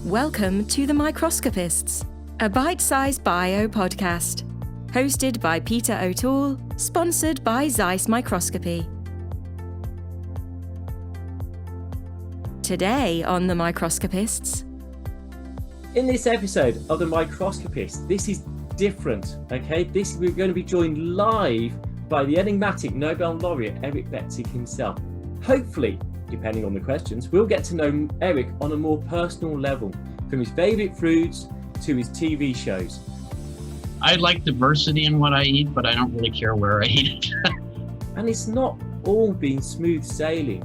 Welcome to the Microscopists, a bite-sized bio podcast, hosted by Peter O'Toole, sponsored by Zeiss Microscopy. Today on the Microscopists. In this episode of the Microscopists, this is different, okay? We're going to be joined live by the enigmatic Nobel laureate Eric Betzig himself. Hopefully, depending on the questions, we'll get to know Eric on a more personal level, from his favourite foods to his TV shows. I like diversity in what I eat, but I don't really care where I eat it. And it's not all been smooth sailing.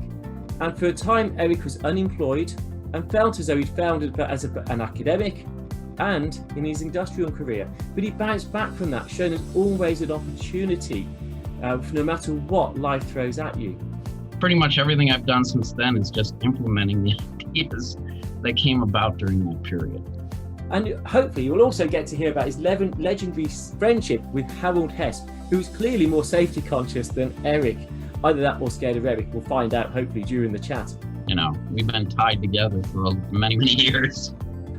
And for a time, Eric was unemployed and felt as though he'd failed as an academic and in his industrial career. But he bounced back from that, showing us always an opportunity, no matter what life throws at you. Pretty much everything I've done since then is just implementing the ideas that came about during that period. And hopefully you'll also get to hear about his legendary friendship with Harold Hess, who's clearly more safety conscious than Eric. Either that or scared of Eric. We'll find out hopefully during the chat. You know, we've been tied together for many, many years.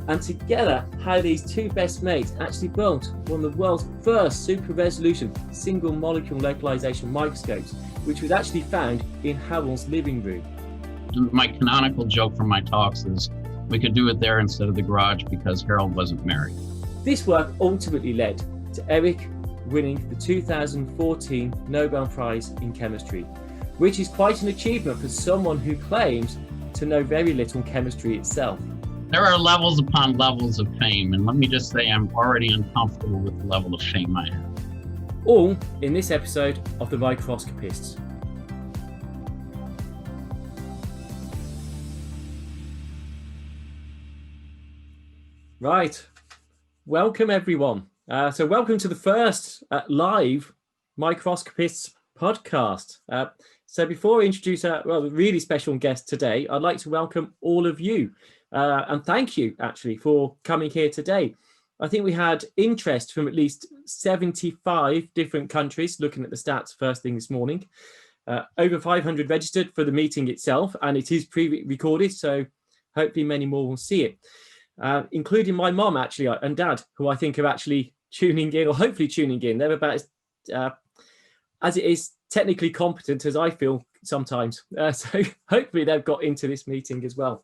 And together, how these two best mates actually built one of the world's first super resolution single molecule localization microscopes, which was actually found in Harold's living room. My canonical joke from my talks is we could do it there instead of the garage because Harold wasn't married. This work ultimately led to Eric winning the 2014 Nobel Prize in Chemistry, which is quite an achievement for someone who claims to know very little chemistry itself. There are levels upon levels of fame, and let me just say I'm already uncomfortable with the level of fame I have. All in this episode of the Microscopists. Right, welcome everyone. So welcome to the first live Microscopists podcast. So before I introduce a really special guest today, I'd like to welcome all of you and thank you actually for coming here today. I think we had interest from at least 75 different countries, looking at the stats first thing this morning. Over 500 registered for the meeting itself, and it is pre-recorded, so hopefully many more will see it. Including my mom actually and dad, who I think are actually tuning in, or hopefully tuning in. They're about as it is technically competent as I feel sometimes. So hopefully they've got into this meeting as well.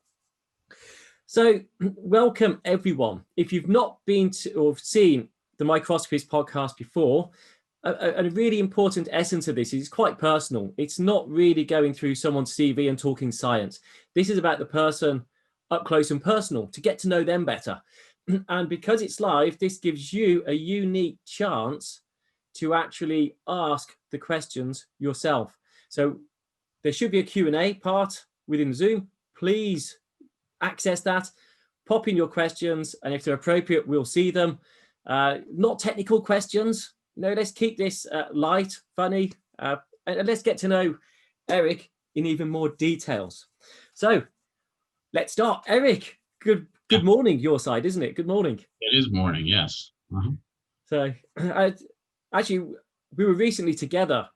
So welcome everyone. If you've not been to or seen the Microscopists podcast before, a really important essence of this is quite personal. It's not really going through someone's CV and talking science. This is about the person up close and personal, to get to know them better. And because it's live, this gives you a unique chance to actually ask the questions yourself. So there should be a Q&A part within Zoom. Please access that, pop in your questions, and if they're appropriate, we'll see them. Not technical questions. Let's keep this light, funny, and let's get to know Eric in even more details. So let's start. Eric, good morning, your side, isn't it? Good morning. It is morning, yes. Uh-huh. So actually, we were recently together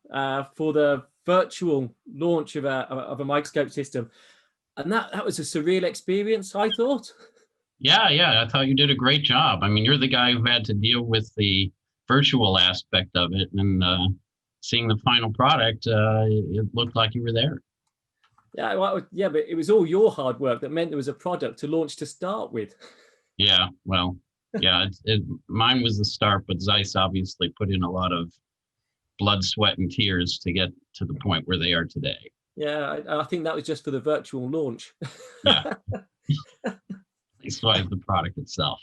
for the virtual launch of a microscope system. And that was a surreal experience, I thought. Yeah, I thought you did a great job. I mean, you're the guy who had to deal with the virtual aspect of it, and seeing the final product, it looked like you were there. Yeah, but it was all your hard work that meant there was a product to launch to start with. Yeah, well, yeah, mine was the start, but Zeiss obviously put in a lot of blood, sweat, and tears to get to the point where they are today. Yeah, I think that was just for the virtual launch. Yeah. As far as the product itself.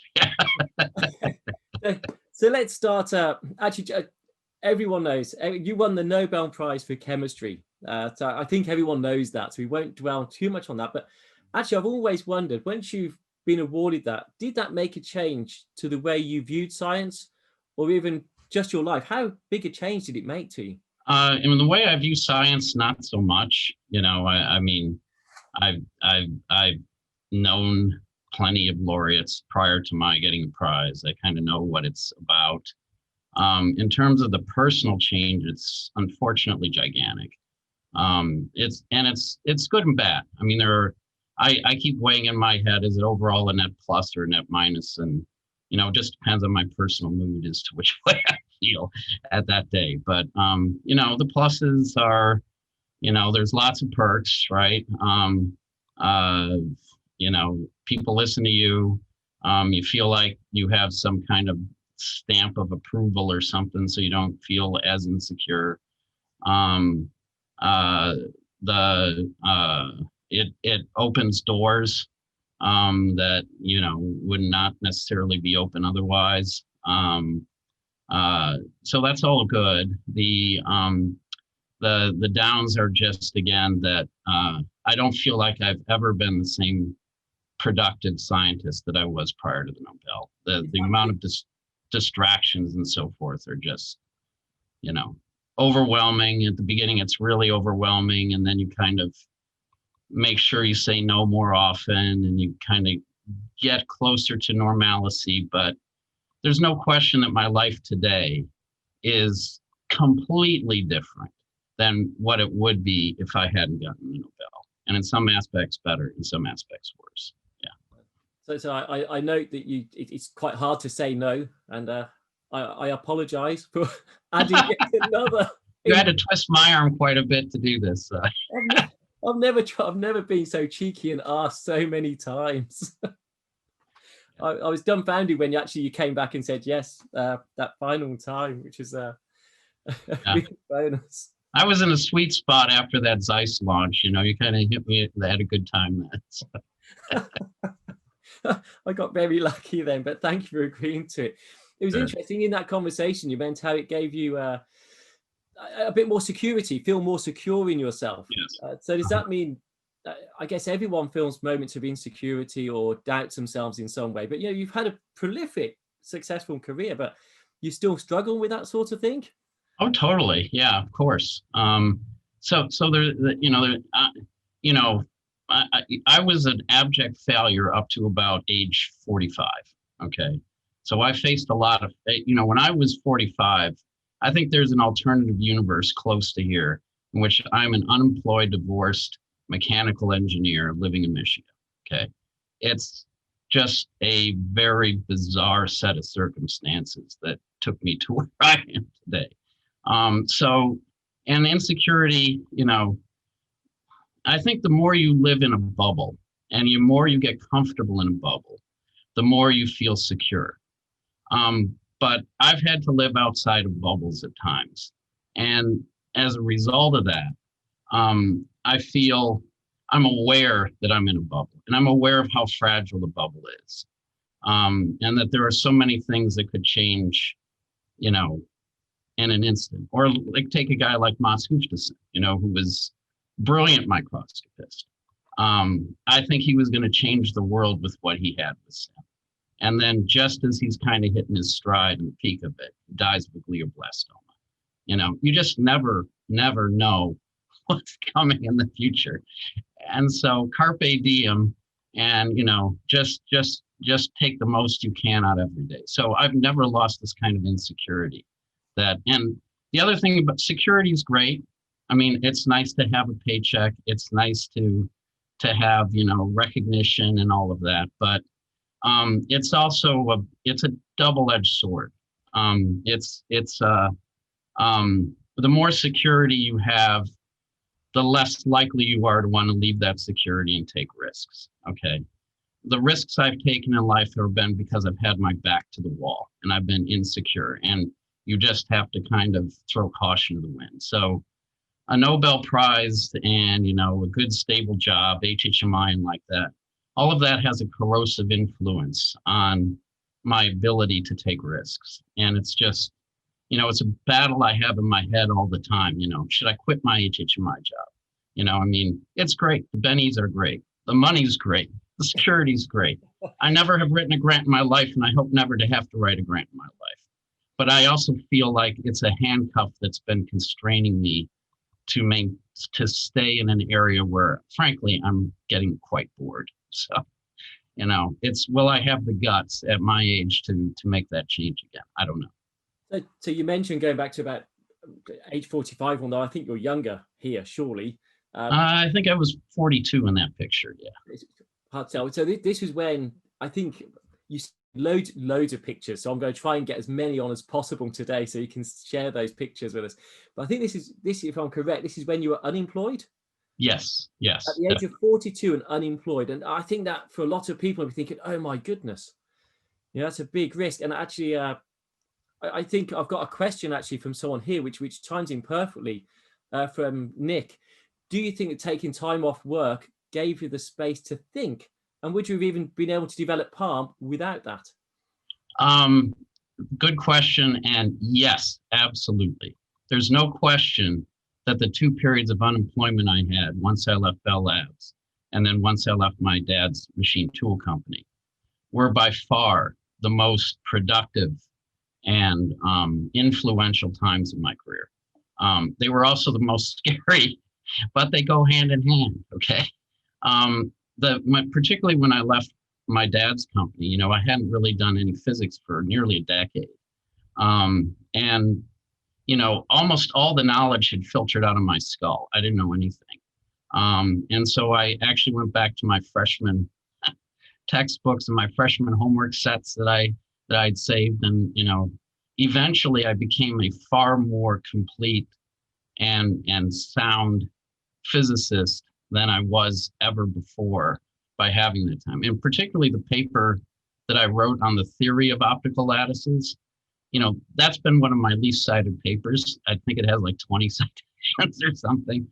So let's start. Actually, everyone knows you won the Nobel Prize for chemistry. So I think everyone knows that, so we won't dwell too much on that. But actually, I've always wondered, once you've been awarded that, did that make a change to the way you viewed science, or even just your life? How big a change did it make to you? In the way I view science, not so much. You know, I mean, I've known plenty of laureates prior to my getting the prize. I kind of know what it's about. In terms of the personal change, it's unfortunately gigantic. It's good and bad. I mean, there I keep weighing in my head, is it overall a net plus or a net minus? And, you know, it just depends on my personal mood as to which way I feel at that day. But, you know, the pluses are, you know, there's lots of perks, right? You know, people listen to you. You feel like you have some kind of stamp of approval or something, so you don't feel as insecure. It opens doors that, you know, would not necessarily be open otherwise. So that's all good. The downs are just, again, that I don't feel like I've ever been the same productive scientist that I was prior to the Nobel. The amount of distractions and so forth are just, you know, overwhelming. At the beginning, it's really overwhelming, and then you kind of make sure you say no more often, and you kind of get closer to normalcy. But there's no question that my life today is completely different than what it would be if I hadn't gotten the Nobel. And in some aspects better, in some aspects worse. Yeah. So I note that it's quite hard to say no, and I apologize for adding yet another. You had to twist my arm quite a bit to do this. I've never been so cheeky and asked so many times. I was dumbfounded when you came back and said yes that final time, which is a big bonus. I was in a sweet spot after that Zeiss launch. You know, you kind of hit me. I had a good time then. So. I got very lucky then, but thank you for agreeing to it. It was interesting in that conversation. You meant how it gave you a bit more security, feel more secure in yourself. Yes. So does that mean? I guess everyone feels moments of insecurity or doubts themselves in some way. But you know, you've had a prolific, successful career, but you still struggle with that sort of thing. Oh, totally. Yeah, of course. So I was an abject failure up to about age 45. Okay. So I faced a lot of, you know, when I was 45, I think there's an alternative universe close to here in which I'm an unemployed, divorced mechanical engineer living in Michigan. Okay. It's just a very bizarre set of circumstances that took me to where I am today. And insecurity, you know, I think the more you live in a bubble and the more you get comfortable in a bubble, the more you feel secure. But I've had to live outside of bubbles at times. And as a result of that, I'm aware that I'm in a bubble, and I'm aware of how fragile the bubble is. And that there are so many things that could change, you know, in an instant. Or like take a guy like Microscopists, you know, who was brilliant microscopist. I think he was going to change the world with what he had with him. And then just as he's kind of hitting his stride in the peak of it, he dies of a glioblastoma. You know, you just never know what's coming in the future. And so carpe diem, and, you know, just take the most you can out every day. So I've never lost this kind of insecurity. And the other thing about security is great. I mean, it's nice to have a paycheck. It's nice to have, you know, recognition and all of that. But it's also it's a double-edged sword. The more security you have, the less likely you are to want to leave that security and take risks. Okay. The risks I've taken in life have been because I've had my back to the wall and I've been insecure, and you just have to kind of throw caution to the wind. So a Nobel Prize and, you know, a good stable job, HHMI and like that, all of that has a corrosive influence on my ability to take risks. And it's just, you know, it's a battle I have in my head all the time. You know, should I quit my HHMI job? You know, I mean, it's great. The bennies are great. The money's great. The security's great. I never have written a grant in my life, and I hope never to have to write a grant in my life. But I also feel like it's a handcuff that's been constraining me to stay in an area where, frankly, I'm getting quite bored. So, you know, will I have the guts at my age to make that change again? I don't know. So you mentioned going back to about age 45, although I think you're younger here, surely. I think I was 42 in that picture. Yeah. It's hard to tell. So this was when I think you loads of pictures. So I'm going to try and get as many on as possible today, so you can share those pictures with us. But I think this, if I'm correct, this is when you were unemployed. Yes. At the age of 42 and unemployed. And I think that for a lot of people, I'll be thinking, oh my goodness, that's a big risk. And actually, I think I've got a question actually from someone here, which chimes in perfectly from Nick. Do you think that taking time off work gave you the space to think? And would you have even been able to develop Palm without that? Good question. And yes, absolutely. There's no question that the 2 periods of unemployment I had, once I left Bell Labs and then once I left my dad's machine tool company, were by far the most productive and influential times of my career. They were also the most scary, but they go hand in hand, okay? Particularly when I left my dad's company, I hadn't really done any physics for nearly a decade. And almost all the knowledge had filtered out of my skull. I didn't know anything. And so I actually went back to my freshman textbooks and my freshman homework sets that I'd saved. And, eventually I became a far more complete and sound physicist than I was ever before by having that time. And particularly the paper that I wrote on the theory of optical lattices, that's been one of my least cited papers. I think it has like 20 citations or something.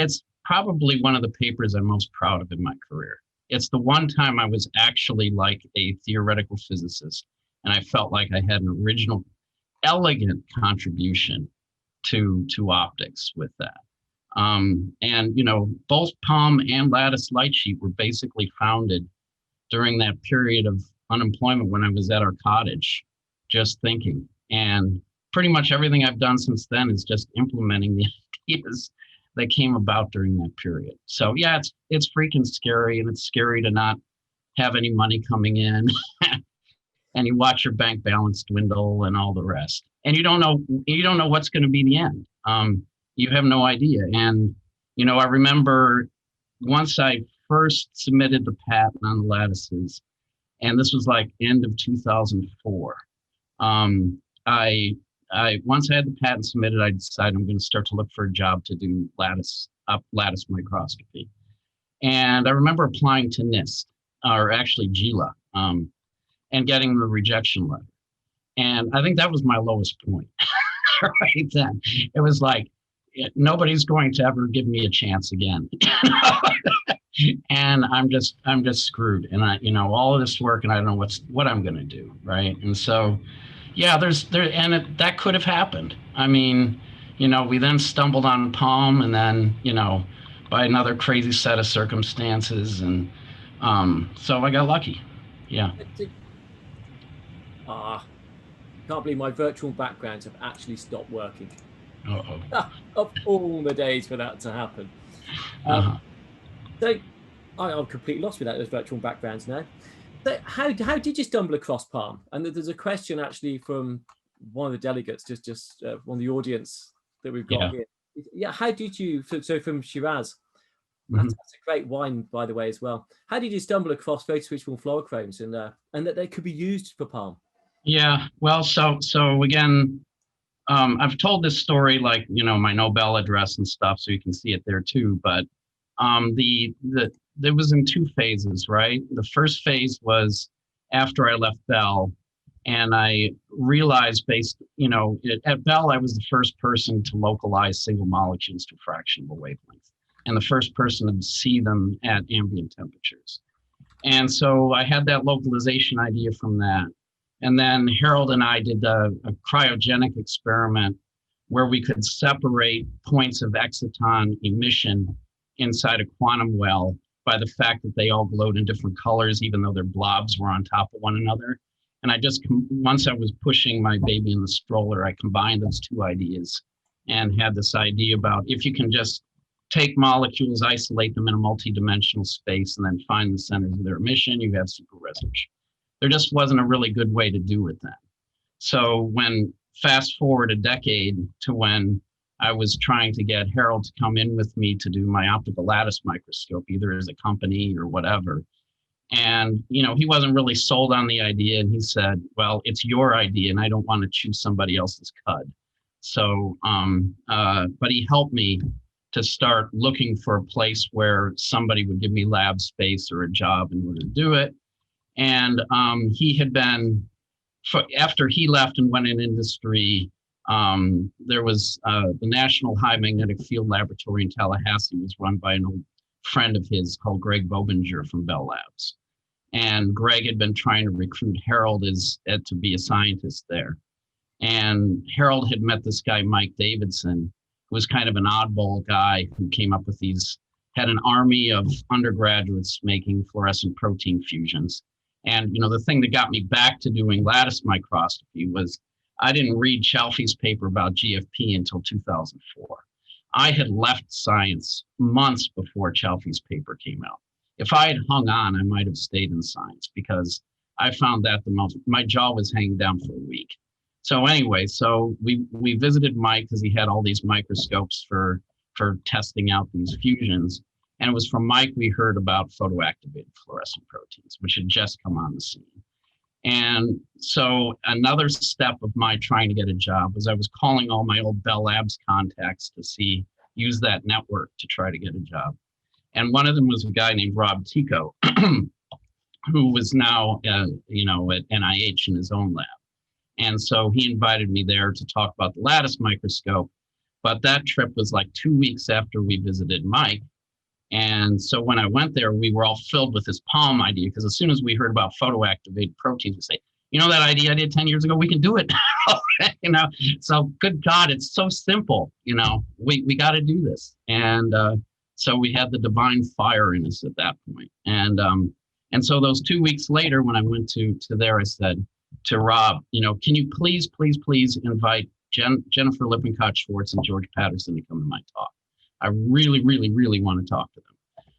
It's probably one of the papers I'm most proud of in my career. It's the one time I was actually like a theoretical physicist, and I felt like I had an original, elegant contribution to optics with that. And both Palm and Lattice Light Sheet were basically founded during that period of unemployment when I was at our cottage, just thinking. And pretty much everything I've done since then is just implementing the ideas that came about during that period. So yeah, it's freaking scary, and it's scary to not have any money coming in and you watch your bank balance dwindle and all the rest. And you don't know what's going to be the end. You have no idea. And, I remember once I first submitted the patent on the lattices, and this was like end of 2004. Once I had the patent submitted, I decided I'm going to start to look for a job to do lattice microscopy. And I remember applying to NIST, or actually GILA, and getting the rejection letter. And I think that was my lowest point right then. It was like, nobody's going to ever give me a chance again. And I'm just screwed. And all of this work, and I don't know what I'm going to do. Right. And so, yeah, that could have happened. I mean, we then stumbled on Palm, and then, by another crazy set of circumstances. And so I got lucky. Yeah. Can't believe my virtual backgrounds have actually stopped working. Uh-oh. Of all the days for that to happen. So I'm completely lost without those virtual backgrounds now. So how did you stumble across Palm? And there's a question actually from one of the delegates, just one of the audience that we've got here. Yeah, how did you? So from Shiraz, that's a great wine, by the way, as well. How did you stumble across photoswitchable fluorochromes and that they could be used for Palm? Yeah, well, so again, I've told this story like my Nobel address and stuff, so you can see it there too. But there was in 2 phases, right? The first phase was after I left Bell, and I realized at Bell, I was the first person to localize single molecules to a fraction of a wavelength, and the first person to see them at ambient temperatures. And so I had that localization idea from that. And then Harold and I did a cryogenic experiment where we could separate points of exciton emission inside a quantum well by the fact that they all glowed in different colors, even though their blobs were on top of one another. And once I was pushing my baby in the stroller, I combined those 2 ideas and had this idea about if you can just take molecules, isolate them in a multi-dimensional space, and then find the centers of their emission, you have super resolution. There just wasn't a really good way to do it then. So fast forward a decade to when I was trying to get Harold to come in with me to do my optical lattice microscope, either as a company or whatever. And, he wasn't really sold on the idea. And he said, well, it's your idea and I don't want to choose somebody else's cud. So, but he helped me to start looking for a place where somebody would give me lab space or a job in order to do it. And he had been, after he left and went in industry, there was the National High Magnetic Field Laboratory in Tallahassee was run by an old friend of his called Greg Bobinger from Bell Labs. And Greg had been trying to recruit Harold to be a scientist there. And Harold had met this guy, Mike Davidson, who was kind of an oddball guy who came up with had an army of undergraduates making fluorescent protein fusions. And, the thing that got me back to doing lattice microscopy was I didn't read Chalfie's paper about GFP until 2004. I had left science months before Chalfie's paper came out. If I had hung on, I might have stayed in science because I found that my jaw was hanging down for a week. So anyway, we visited Mike because he had all these microscopes for testing out these fusions. And it was from Mike we heard about photoactivated fluorescent proteins, which had just come on the scene. And so another step of my trying to get a job was I was calling all my old Bell Labs contacts to use that network to try to get a job. And one of them was a guy named Rob Tico, who was now, at NIH in his own lab. And so he invited me there to talk about the lattice microscope. But that trip was like 2 weeks after we visited Mike. And so when I went there, we were all filled with this Palm idea, because as soon as we heard about photoactivated proteins, we say, that idea I did 10 years ago, we can do it. So good God, it's so simple. We got to do this. And so we had the divine fire in us at that point. And so those 2 weeks later, when I went to there, I said to Rob, can you please invite Jennifer Lippincott-Schwartz and George Patterson to come to my talk? I really, really, really want to talk to them.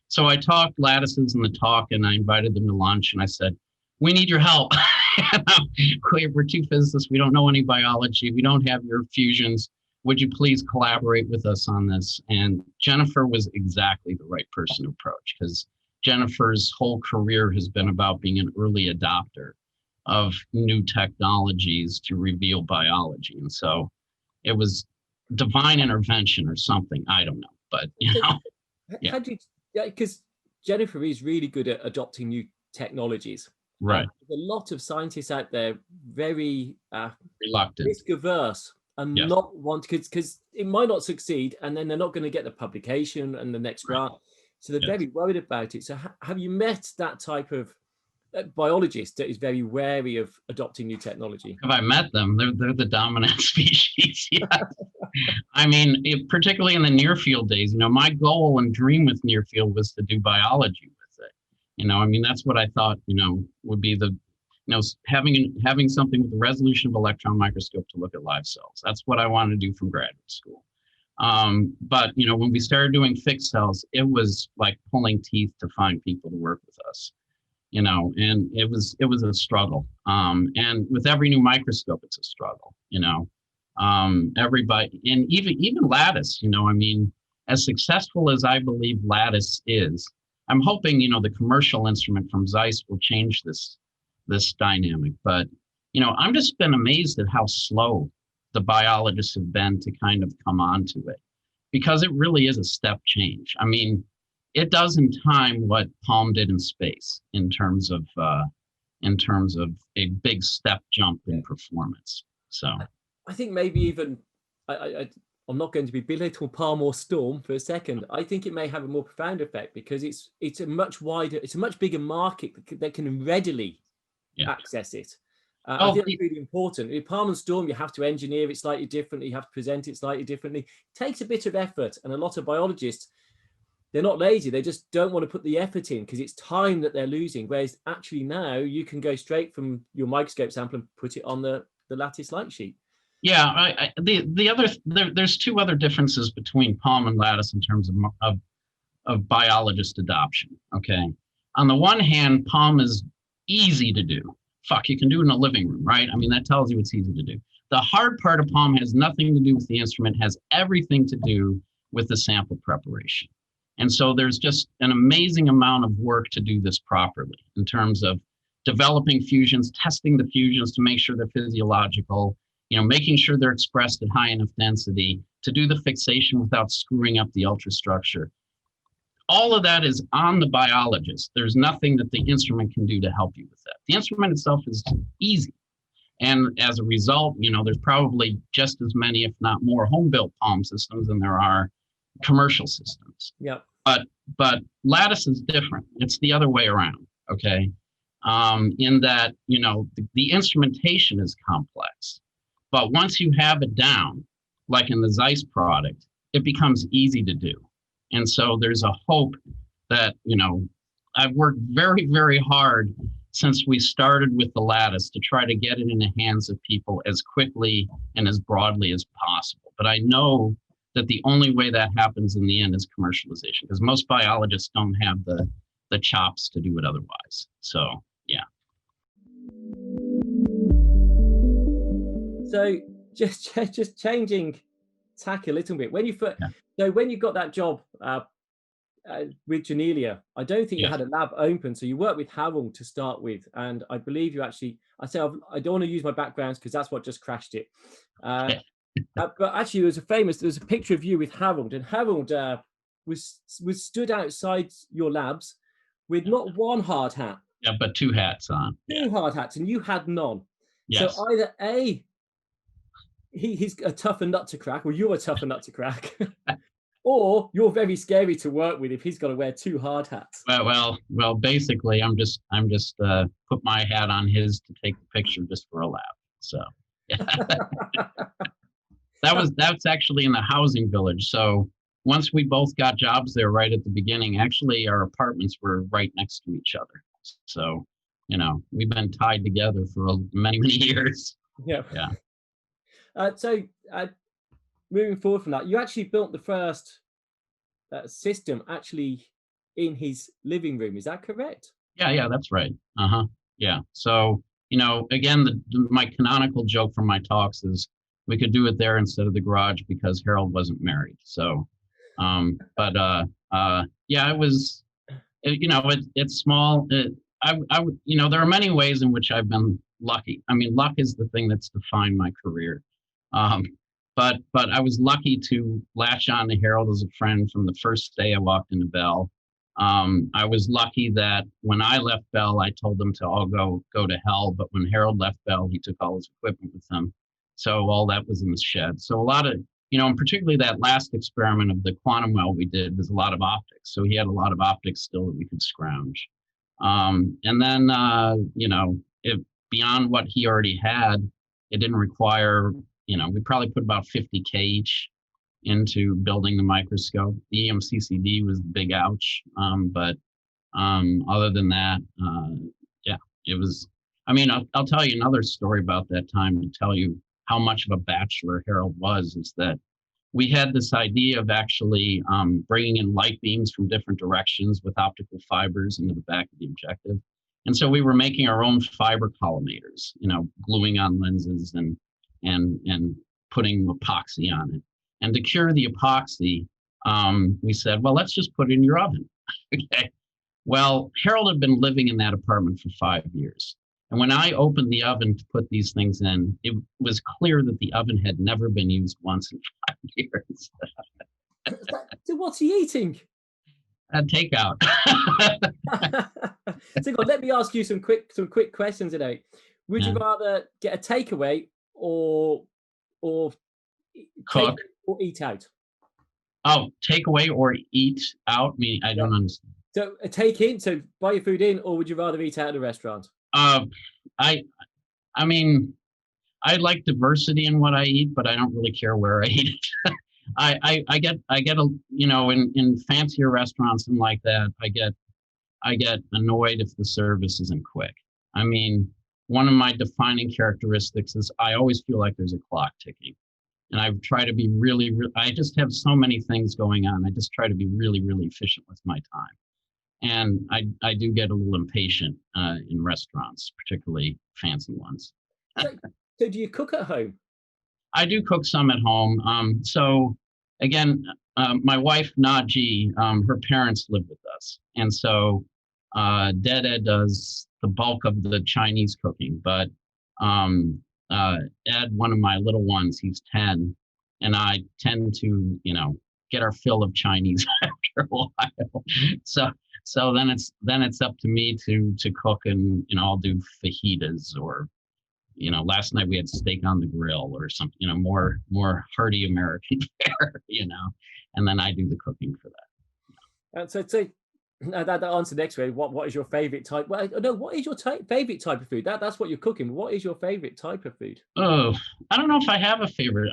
So I talked lattices in the talk and I invited them to lunch and I said, we need your help. We're two physicists. We don't know any biology. We don't have your fusions. Would you please collaborate with us on this? And Jennifer was exactly the right person to approach because Jennifer's whole career has been about being an early adopter of new technologies to reveal biology. And so it was divine intervention or something. I don't know, but yeah. How do you, because Jennifer is really good at adopting new technologies. Right. There's a lot of scientists out there very reluctant, risk averse, and not want because it might not succeed, and then they're not going to get the publication and the next grant. So they're very worried about it. So have you met that type of biologist that is very wary of adopting new technology? Have I met them? They're the dominant species. Yeah. I mean, particularly in the near field days, my goal and dream with near field was to do biology with it. That's what I thought, would be the, having something with the resolution of electron microscope to look at live cells. That's what I wanted to do from graduate school. But, when we started doing fixed cells, it was like pulling teeth to find people to work with us. And it was a struggle. And with every new microscope, it's a struggle, everybody, and even lattice, as successful as I believe lattice is, I'm hoping, the commercial instrument from Zeiss will change this dynamic. But, I'm just been amazed at how slow the biologists have been to kind of come onto it, because it really is a step change. It does in time what Palm did in space in terms of a big step jump in performance. So I think maybe even I'm not going to be belittle Palm or Storm for a second. I think it may have a more profound effect because it's a much bigger market that can readily access it. I think it's really important. In Palm and Storm, you have to engineer it slightly differently. You have to present it slightly differently. It takes a bit of effort, and a lot of biologists, they're not lazy. They just don't want to put the effort in because it's time that they're losing. Whereas actually now you can go straight from your microscope sample and put it on the lattice light sheet. Yeah, there's two other differences between Palm and lattice in terms of biologist adoption. Okay, on the one hand, Palm is easy to do. You can do it in a living room, right? That tells you it's easy to do. the hard part of POM has nothing to do with the instrument, has everything to do with the sample preparation. And so there's just an amazing amount of work to do this properly in terms of developing fusions, testing the fusions to make sure they're physiological, making sure they're expressed at high enough density, to do the fixation without screwing up the ultrastructure. All of that is on the biologist. There's nothing that the instrument can do to help you with that. The instrument itself is easy. And as a result, there's probably just as many, if not more, home-built POM systems than there are commercial systems. Yep. But Lattice is different. It's the other way around, okay? In that, the instrumentation is complex. But once you have it down, like in the Zeiss product, it becomes easy to do. And so there's a hope that, I've worked very, very hard since we started with the Lattice to try to get it in the hands of people as quickly and as broadly as possible. But I know that the only way that happens in the end is commercialization, because most biologists don't have the chops to do it otherwise. So, yeah. So just changing tack a little bit. When you first, so when you got that job with Janelia, I don't think you had a lab open, so you worked with Harold to start with, and I believe you actually. I don't want to use my backgrounds because that's what just crashed it. But actually, there's a picture of you with Harold, and Harold was stood outside your labs with not one hard hat. Yeah, but two hats on. Two hard hats, and you had none. Yes. So either A, he's a tougher nut to crack, or you're a tougher nut to crack, or you're very scary to work with if he's got to wear two hard hats. Well. Basically, I'm just put my hat on his to take the picture just for a laugh. So, yeah. That's actually in the housing village. So once we both got jobs there right at the beginning, actually our apartments were right next to each other. So, we've been tied together for many, many years. Yeah. Yeah. So moving forward from that, you actually built the first system actually in his living room. Is that correct? Yeah, that's right. Yeah. So, again, my canonical joke from my talks is we could do it there instead of the garage because Harold wasn't married. So, yeah, it was, it's small. There are many ways in which I've been lucky. I mean, luck is the thing that's defined my career. But I was lucky to latch on to Harold as a friend from the first day I walked into Bell. I was lucky that when I left Bell, I told them to all go to hell. But when Harold left Bell, he took all his equipment with him. So all that was in the shed. So a lot of, and particularly that last experiment of the quantum well we did was a lot of optics. So he had a lot of optics still that we could scrounge. And then, beyond what he already had, it didn't require, we probably put about 50K each into building the microscope. The EMCCD was the big ouch. But other than that, it was, I'll tell you another story about that time to tell you how much of a bachelor Harold was, is that we had this idea of actually bringing in light beams from different directions with optical fibers into the back of the objective. And so we were making our own fiber collimators, gluing on lenses and putting epoxy on it. And to cure the epoxy, we said, well, let's just put it in your oven. Okay. Well, Harold had been living in that apartment for 5 years. And when I opened the oven to put these things in, it was clear that the oven had never been used once in 5 years. So what's he eating? Takeout. So let me ask you some quick questions today. Would you rather get a takeaway or cook or eat out? Oh, takeaway or eat out? I don't understand. So a take in, so buy your food in, or would you rather eat out at a restaurant? I like diversity in what I eat, but I don't really care where I eat it. I get in fancier restaurants and like that, I get annoyed if the service isn't quick. One of my defining characteristics is I always feel like there's a clock ticking, and I try to be really, I just have so many things going on. I just try to be really, really efficient with my time. And I do get a little impatient in restaurants, particularly fancy ones. So do you cook at home? I do cook some at home. So again, my wife Naji, her parents live with us, and so Dede does the bulk of the Chinese cooking. But Ed, one of my little ones, he's 10, and I tend to, get our fill of Chinese after a while. So then it's up to me to cook, and I'll do fajitas, or last night we had steak on the grill or something, more hearty American fare, and then I do the cooking for that. So that answer next way. What is your favorite type? Well, no, what is your favorite type of food? That's what you're cooking. What is your favorite type of food? Oh, I don't know if I have a favorite.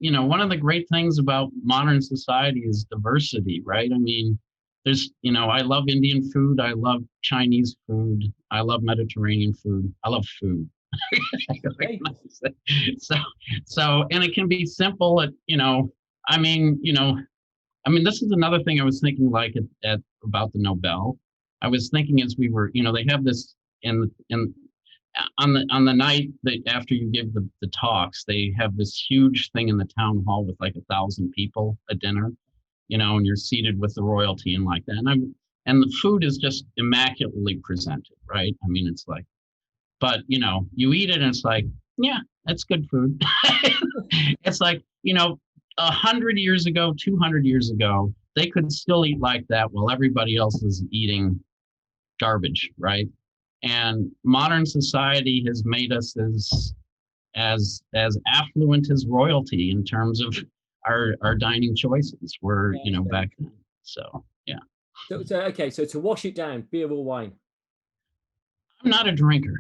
One of the great things about modern society is diversity, right? I mean, there's, I love Indian food. I love Chinese food. I love Mediterranean food. I love food. Okay. So, and it can be simple. This is another thing I was thinking, like about the Nobel. I was thinking as we were, they have this on the night that after you give the talks, they have this huge thing in the town hall with like 1,000 people at dinner, and you're seated with the royalty and like that. And the food is just immaculately presented, right? I mean, it's like, but you eat it and it's like, yeah, that's good food. It's like, 100 years ago, 200 years ago, they could still eat like that while everybody else is eating garbage, right? And modern society has made us as affluent as royalty in terms of our dining choices were, back then. So, yeah. So to wash it down, beer or wine? I'm not a drinker.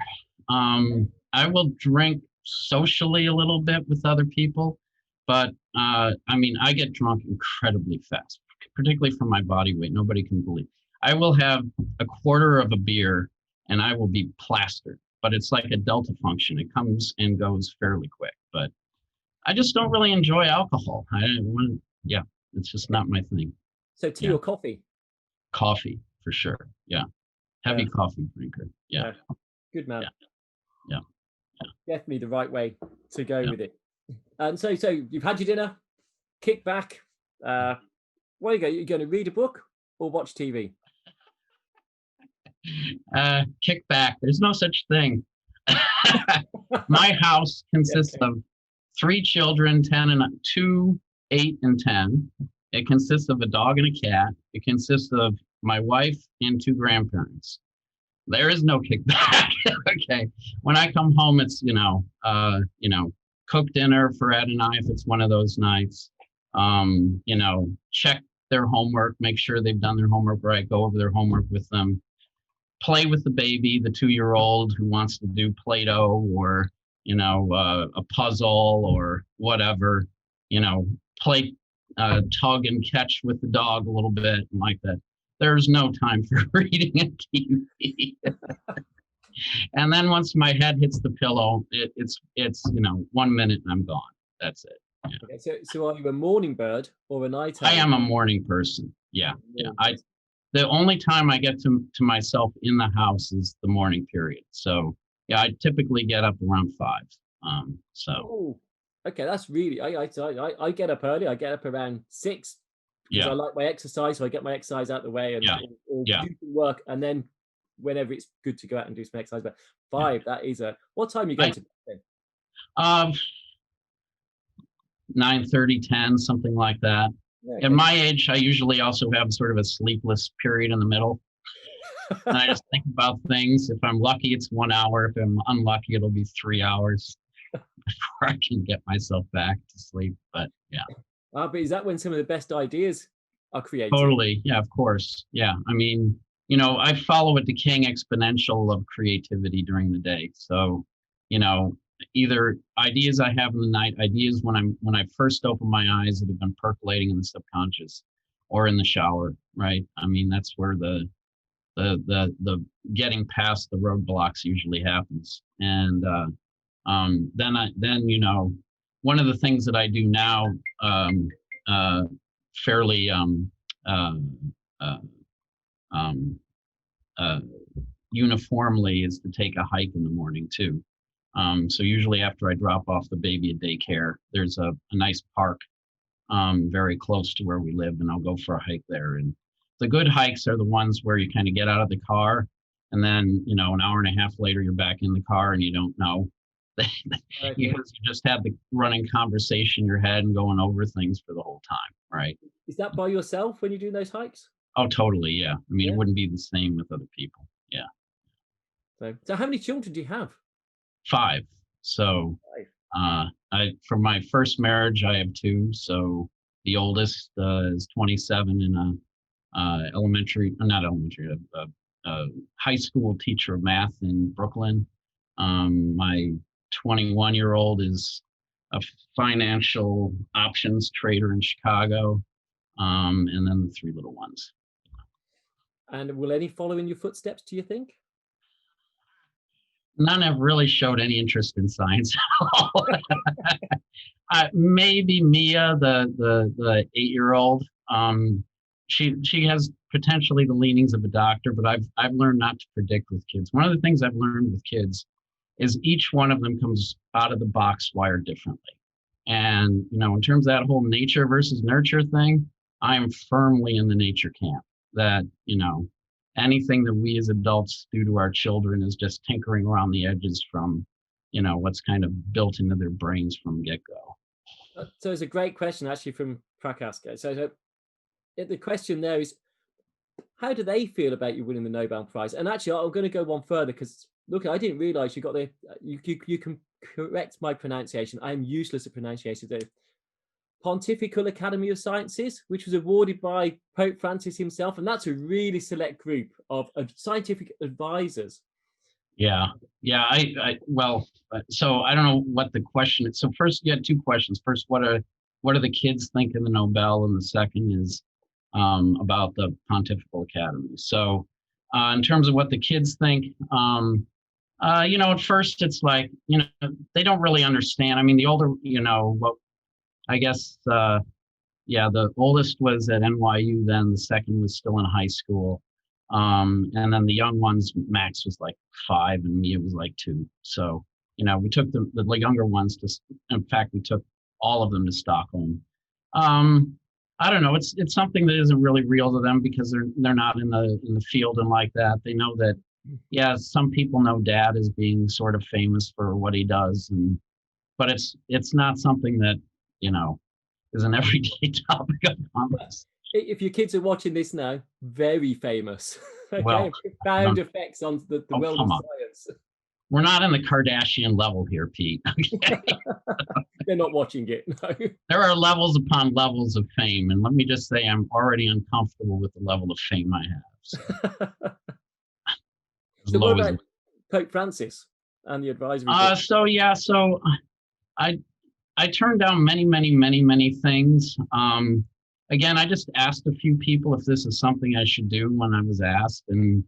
I will drink socially a little bit with other people, but I get drunk incredibly fast, particularly for my body weight. Nobody can believe. I will have a quarter of a beer and I will be plastered, but it's like a delta function. It comes and goes fairly quick, but I just don't really enjoy alcohol. It's just not my thing. So tea or coffee? Coffee, for sure. Yeah. Heavy coffee drinker. Yeah. Good man. Yeah. Definitely the right way to go with it. And so you've had your dinner, kick back. Where you go? You're going to read a book or watch TV? Kick back. There's no such thing. My house consists of 3 children, 2, 8, and 10. It consists of a dog and a cat. It consists of my wife and 2 grandparents. There is no kickback. Okay. When I come home, it's, cook dinner for Ed and I, if it's one of those nights, check their homework, make sure they've done their homework right, go over their homework with them, play with the baby, the 2-year-old who wants to do Play-Doh or, a puzzle or whatever, play tug and catch with the dog a little bit and like that. There's no time for reading and TV. And then once my head hits the pillow, it's 1 minute and I'm gone. That's it. Yeah. Okay, so are you a morning bird or a night owl? I am a morning person. Yeah. The only time I get to myself in the house is the morning period. So yeah, I typically get up around 5. Okay, that's really. I get up early. I get up around 6 because I like my exercise, so I get my exercise out the way and or do some work, and then whenever it's good to go out and do some exercise. But 5, that is what time you go to bed? 9:30, 10, something like that. Yeah, okay. At my age, I usually also have sort of a sleepless period in the middle. And I just think about things. If I'm lucky, it's 1 hour. If I'm unlucky, it'll be 3 hours before I can get myself back to sleep. But yeah. But is that when some of the best ideas are created? Totally. Yeah, of course. Yeah. I mean, I follow a decaying exponential of creativity during the day. So, either ideas I have in the night, ideas when I first open my eyes that have been percolating in the subconscious, or in the shower, right? I mean, that's where the getting past the roadblocks usually happens. And then one of the things that I do now fairly uniformly is to take a hike in the morning too. So usually after I drop off the baby at daycare, there's a nice park very close to where we live, and I'll go for a hike there. And the good hikes are the ones where you kind of get out of the car, and then, you know, an hour and a half later, you're back in the car and you don't know. Okay. Because you just had the running conversation in your head and going over things for the whole time, right? Is that by yourself when you're doing those hikes? Oh, totally, yeah. I mean, Yeah. it wouldn't be the same with other people. Yeah. So how many children do you have? 5. So from my first marriage, I have 2. So the oldest is 27 and a high school teacher of math in Brooklyn. My 21-year-old is a financial options trader in Chicago, and then the 3 little ones. And will any follow in your footsteps, do you think? None have really showed any interest in science at all. Maybe Mia, the 8-year-old. She has potentially the leanings of a doctor, but I've learned not to predict with kids. One of the things I've learned with kids is each one of them comes out of the box wired differently. And, you know, in terms of that whole nature versus nurture thing, I'm firmly in the nature camp. That, you know, anything that we as adults do to our children is just tinkering around the edges from, you know, what's kind of built into their brains from get-go. So it's a great question actually from Prakash. So the question there is, how do they feel about you winning the Nobel Prize? And actually, I'm going to go one further because look, I didn't realize you got the, you can correct my pronunciation. I am useless at pronunciation. The Pontifical Academy of Sciences, which was awarded by Pope Francis himself. And that's a really select group of scientific advisors. Yeah. Well, so I don't know what the question is. So first you had 2 questions. First, what do the kids think of the Nobel? And the second is about the Pontifical Academy. So in terms of what the kids think, you know, at first it's like, you know, they don't really understand. I mean, the older, you know, I guess, the oldest was at NYU then, the second was still in high school. And then the young ones, Max was like 5 and Mia was like 2. So, you know, we took the younger ones in fact, we took all of them to Stockholm. I don't know, it's something that isn't really real to them because they're not in the field and like that. They know that, yeah, some people know Dad as being sort of famous for what he does, but it's not something that, you know, is an everyday topic of conversation. If your kids are watching this now, very famous. Okay, well, profound effects on the world of science. We're not in the Kardashian level here, Pete. Okay? They're not watching it, no. There are levels upon levels of fame, and let me just say I'm already uncomfortable with the level of fame I have. So what about Pope Francis and the advisory board? So I turned down many things. Again, I just asked a few people if this is something I should do when I was asked, and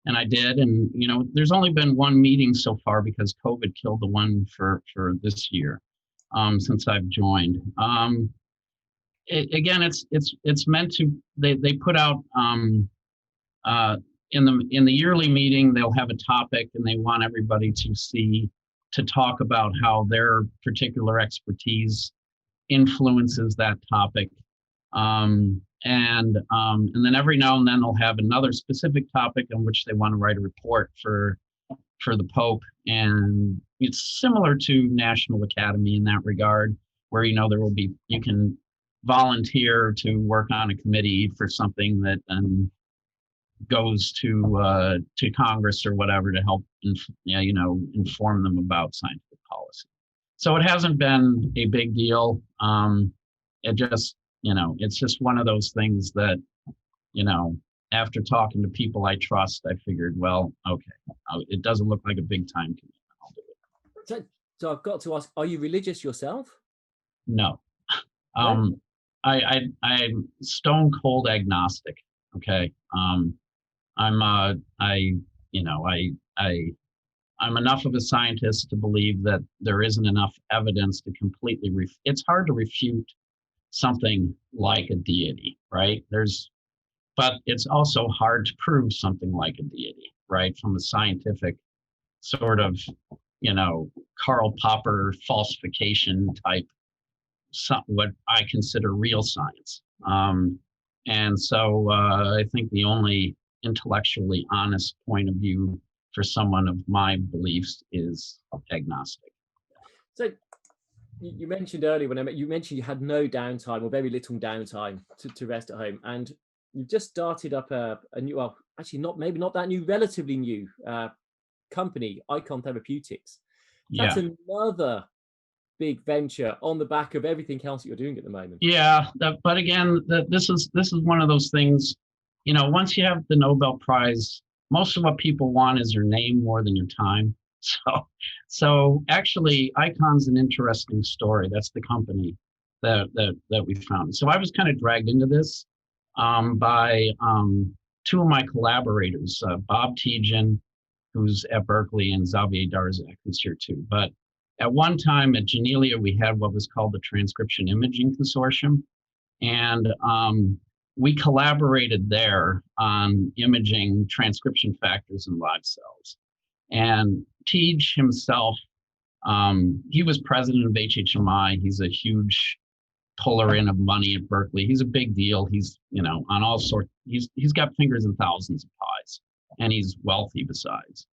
I did. And, you know, there's only been one meeting so far because COVID killed the one for this year, since I've joined. Again, it's meant to, they put out, in the yearly meeting, they'll have a topic and they want everybody to talk about how their particular expertise influences that topic. And then every now and then they'll have another specific topic on which they want to write a report for the Pope. And it's similar to National Academy in that regard, where, you know, you can volunteer to work on a committee for something that goes to Congress or whatever to help, you know, inform them about scientific policy. So it hasn't been a big deal. It just, you know, it's just one of those things that, you know, after talking to people I trust, I figured, well, okay, it doesn't look like a big time commitment. I'll do it. So I've got to ask, are you religious yourself? No. I'm stone cold agnostic. Okay. I'm enough of a scientist to believe that there isn't enough evidence to completely it's hard to refute something like a deity, right? But it's also hard to prove something like a deity, right? From a scientific sort of Karl Popper falsification type, what I consider real science. And so I think the only intellectually honest point of view for someone of my beliefs is agnostic. So you mentioned earlier you mentioned you had no downtime or very little downtime to rest at home, and you've just started up a new, well, actually maybe not that new, relatively new company, Icon Therapeutics. That's another big venture on the back of everything else that you're doing at the moment. Yeah, but again, this is one of those things. Once you have the Nobel Prize, most of what people want is your name more than your time. So actually, Icon's an interesting story. That's the company that we founded. So I was kind of dragged into this by two of my collaborators, Bob Tejan, who's at Berkeley, and Xavier Darzac, who's here too. But at one time at Genelia, we had what was called the Transcription Imaging Consortium. And we collaborated there on imaging transcription factors in live cells. And Tej himself, he was president of HHMI. He's a huge puller in of money at Berkeley. He's a big deal. He's, on all sorts, he's got fingers in thousands of pies, and he's wealthy besides,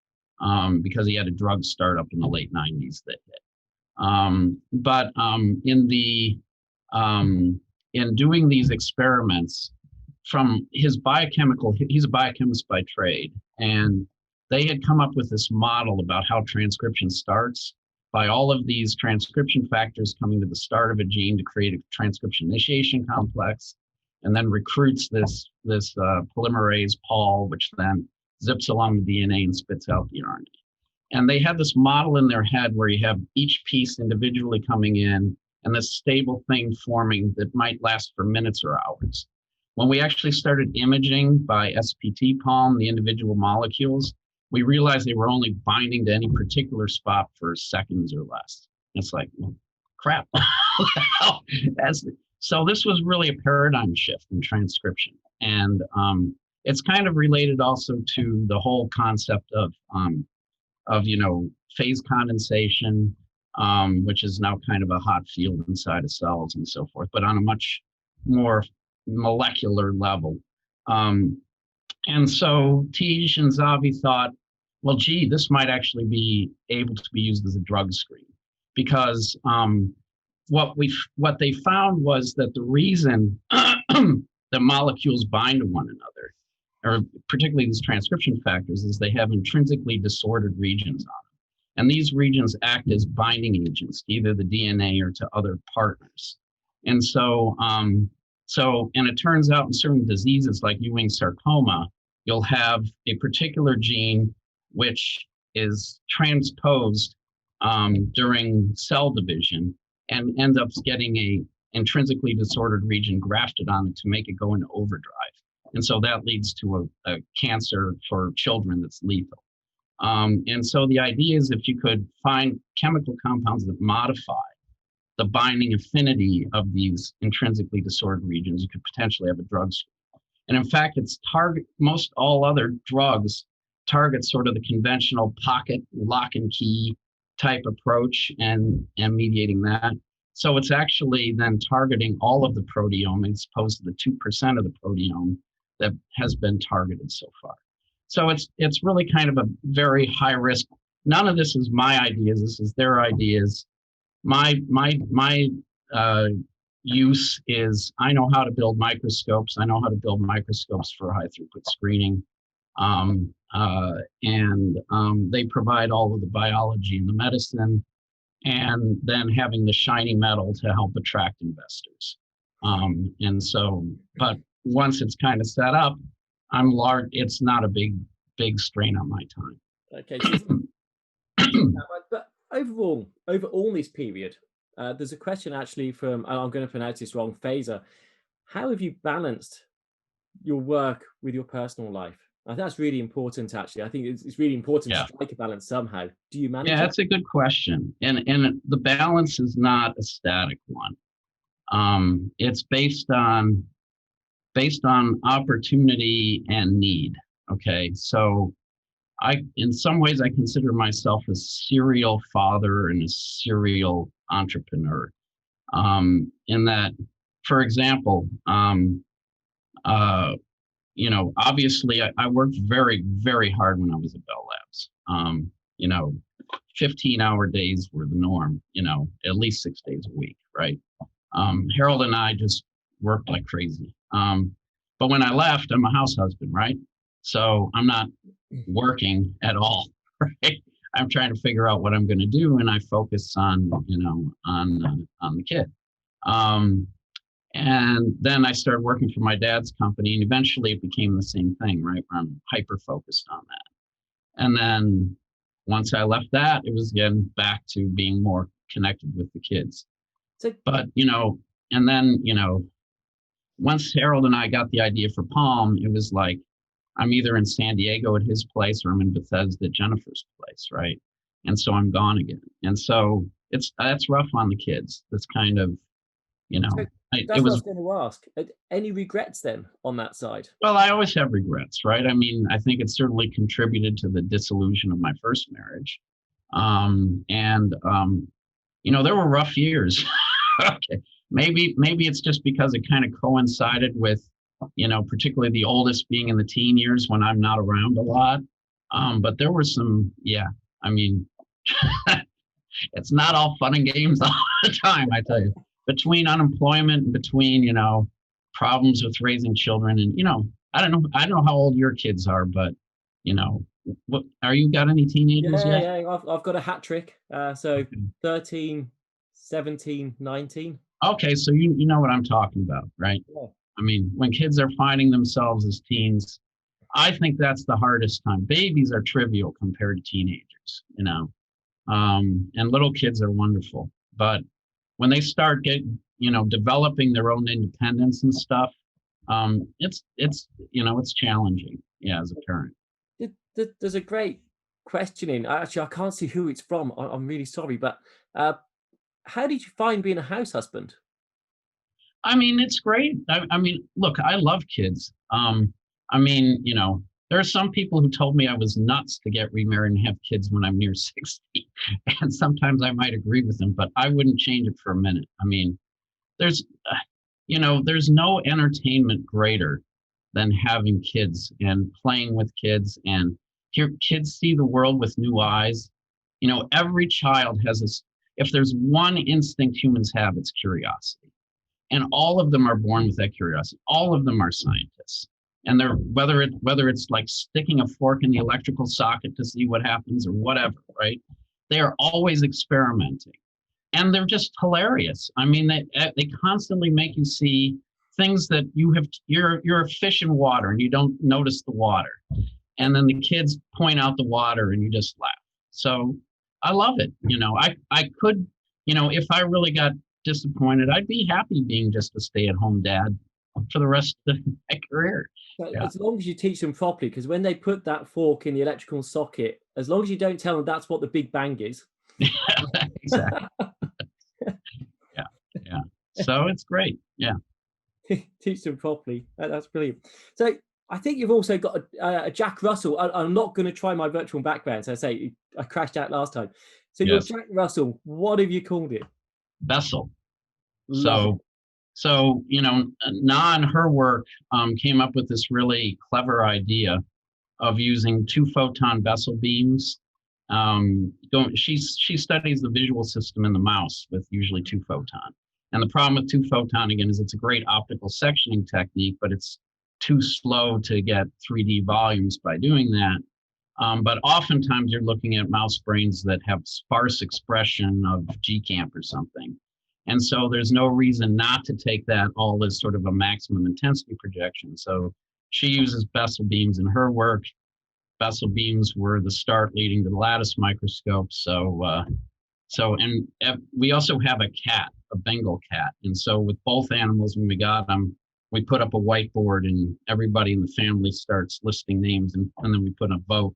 because he had a drug startup in the late 90s that hit. But in doing these experiments from his he's a biochemist by trade, and they had come up with this model about how transcription starts by all of these transcription factors coming to the start of a gene to create a transcription initiation complex, and then recruits this polymerase Pol, which then zips along the DNA and spits out the RNA. And they had this model in their head where you have each piece individually coming in and this stable thing forming that might last for minutes or hours. When we actually started imaging by SPT palm, the individual molecules, we realized they were only binding to any particular spot for seconds or less. It's like, well, crap. So this was really a paradigm shift in transcription. And it's kind of related also to the whole concept of phase condensation, which is now kind of a hot field inside of cells and so forth, but on a much more molecular level. And so Tej and Xavi thought, well, gee, this might actually be able to be used as a drug screen, because what they found was that the reason that molecules bind to one another, or particularly these transcription factors, is they have intrinsically disordered regions on them. And these regions act as binding agents to either the DNA or to other partners. And so, and it turns out in certain diseases like Ewing sarcoma, you'll have a particular gene which is transposed during cell division and ends up getting a intrinsically disordered region grafted on it to make it go into overdrive. And so that leads to a cancer for children that's lethal. And so the idea is if you could find chemical compounds that modify the binding affinity of these intrinsically disordered regions, you could potentially have a drug screen. And in fact, most all other drugs target sort of the conventional pocket lock and key type approach and mediating that. So it's actually then targeting all of the proteome as opposed to the 2% of the proteome that has been targeted so far. So it's really kind of a very high risk. None of this is my ideas. This is their ideas. My use is I know how to build microscopes. I know how to build microscopes for high throughput screening. They provide all of the biology and the medicine, and then having the shiny metal to help attract investors. But once it's kind of set up, I'm large. It's not a big strain on my time. Okay. But over all this period, there's a question actually from, I'm going to pronounce this wrong, Phaser. How have you balanced your work with your personal life? I think that's really important, actually. I think it's really important to strike a balance somehow. Do you manage it? That's a good question. And the balance is not a static one. It's based on opportunity and need. Okay. So in some ways, I consider myself a serial father and a serial entrepreneur. In that, for example, obviously I worked very, very hard when I was at Bell Labs. 15-hour days were the norm, at least 6 days a week, right? Harold and I just worked like crazy. But when I left, I'm a house husband, right? So I'm not working at all, right? I'm trying to figure out what I'm going to do, and I focus on the kid. And then I started working for my dad's company, and eventually it became the same thing, right? Where I'm hyper focused on that. And then once I left that, it was again back to being more connected with the kids. But and then once Harold and I got the idea for Palm, it was like I'm either in San Diego at his place or I'm in Bethesda at Jennifer's place, right? And so I'm gone again. And so that's rough on the kids. That's kind of, So that's what I was going to ask. Any regrets then on that side? Well, I always have regrets, right? I mean, I think it certainly contributed to the dissolution of my first marriage. There were rough years. Okay. Maybe it's just because it kind of coincided with, particularly the oldest being in the teen years when I'm not around a lot. But there were some, it's not all fun and games all the time, I tell you. Between unemployment and between, problems with raising children. And, I don't know how old your kids are, but, what are you got any teenagers yet? Yeah, I've got a hat trick. So 13, 17, 19. Okay, so you know what I'm talking about, right? Yeah. I mean, when kids are finding themselves as teens, I think that's the hardest time. Babies are trivial compared to teenagers, and little kids are wonderful. But when they start developing their own independence and stuff, it's challenging, as a parent. There's a great question in. Actually, I can't see who it's from. I'm really sorry, but how did you find being a house husband? I mean, it's great. I mean, look, I love kids. There are some people who told me I was nuts to get remarried and have kids when I'm near 60. And sometimes I might agree with them, but I wouldn't change it for a minute. I mean, there's no entertainment greater than having kids and playing with kids and hear kids see the world with new eyes. Every child has if there's one instinct humans have, it's curiosity. And all of them are born with that curiosity. All of them are scientists. And they're whether it's like sticking a fork in the electrical socket to see what happens or whatever, right? They are always experimenting. And they're just hilarious. I mean, they constantly make you see things that you're a fish in water and you don't notice the water. And then the kids point out the water and you just laugh. So I love it. I could, if I really got disappointed, I'd be happy being just a stay-at-home dad for the rest of my career. Yeah. As long as you teach them properly, because when they put that fork in the electrical socket, as long as you don't tell them that's what the Big Bang is. Exactly. Yeah. So it's great. Yeah. Teach them properly. That's brilliant. So I think you've also got a Jack Russell. I'm not going to try my virtual background. So I say I crashed out last time. So yes. Your Jack Russell, what have you called it? Bessel. So Na and her work came up with this really clever idea of using 2-photon Bessel beams. She studies the visual system in the mouse with usually 2-photon. And the problem with 2-photon, again, is it's a great optical sectioning technique, but it's too slow to get 3D volumes by doing that. But oftentimes you're looking at mouse brains that have sparse expression of GCamp or something. And so there's no reason not to take that all as sort of a maximum intensity projection. So she uses Bessel beams in her work. Bessel beams were the start leading to the lattice microscope. And we also have a cat, a Bengal cat. And so with both animals, when we got them, we put up a whiteboard and everybody in the family starts listing names and then we put a vote.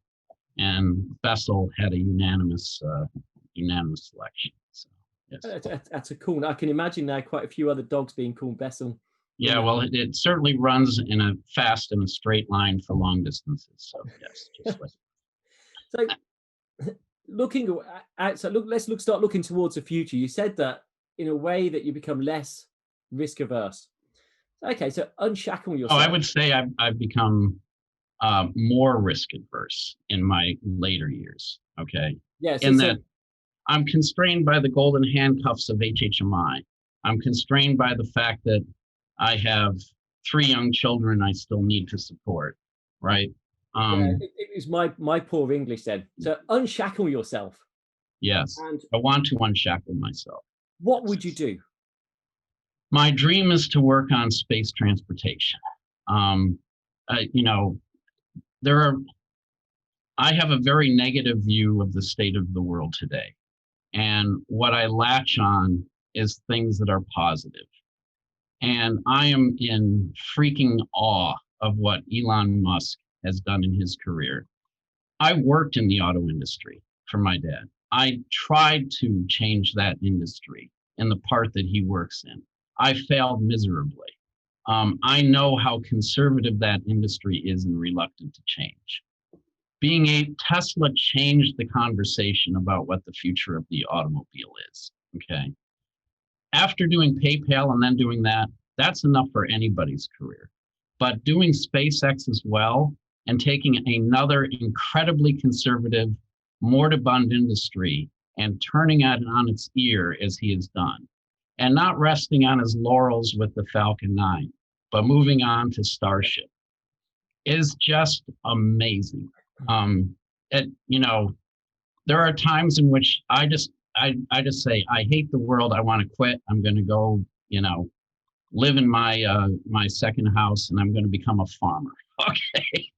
And Bessel had a unanimous selection. So, yes. That's a cool. I can imagine there are quite a few other dogs being called Bessel. Yeah, well, it certainly runs in a fast and a straight line for long distances. So yes, just like. So looking at, so start looking towards the future. You said that in a way that you become less risk averse. Okay, so unshackle yourself. Oh, I would say I've become more risk adverse in my later years. Okay. Yeah. In that I'm constrained by the golden handcuffs of HHMI. I'm constrained by the fact that I have 3 young children I still need to support. Right. It was my poor English then. So unshackle yourself. Yes. And I want to unshackle myself. What would you do? My dream is to work on space transportation. You know, I have a very negative view of the state of the world today. And what I latch on is things that are positive. And I am in freaking awe of what Elon Musk has done in his career. I worked in the auto industry for my dad. I tried to change that industry in the part that he works in. I failed miserably. I know how conservative that industry is and reluctant to change. Tesla changed the conversation about what the future of the automobile is, okay? After doing PayPal and then doing that, that's enough for anybody's career. But doing SpaceX as well and taking another incredibly conservative, moribund industry and turning it on its ear as he has done, and not resting on his laurels with the Falcon 9, but moving on to Starship is just amazing. You know, there are times in which I just say, I hate the world. I want to quit. I'm going to go, you know, live in my my second house, and I'm going to become a farmer. Okay.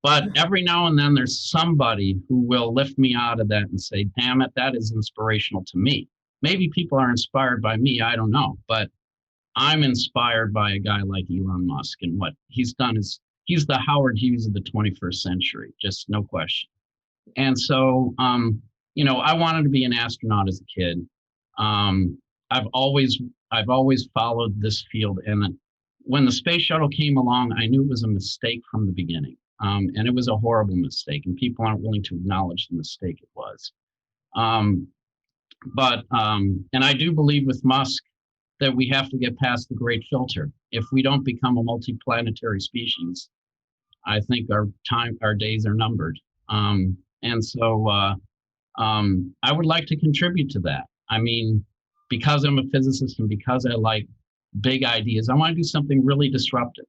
But every now and then there's somebody who will lift me out of that and say, damn it, that is inspirational to me. Maybe people are inspired by me. I don't know. But I'm inspired by a guy like Elon Musk, and what he's done is he's the Howard Hughes of the 21st century, just no question. And so, you know, I wanted to be an astronaut as a kid. I've always followed this field, and when the space shuttle came along, I knew it was a mistake from the beginning, and it was a horrible mistake, and people aren't willing to acknowledge the mistake it was. And I do believe with Musk that we have to get past the great filter. If we don't become a multiplanetary species, I think our days are numbered. And so I would like to contribute to that. I mean, because I'm a physicist and because I like big ideas, I want to do something really disruptive.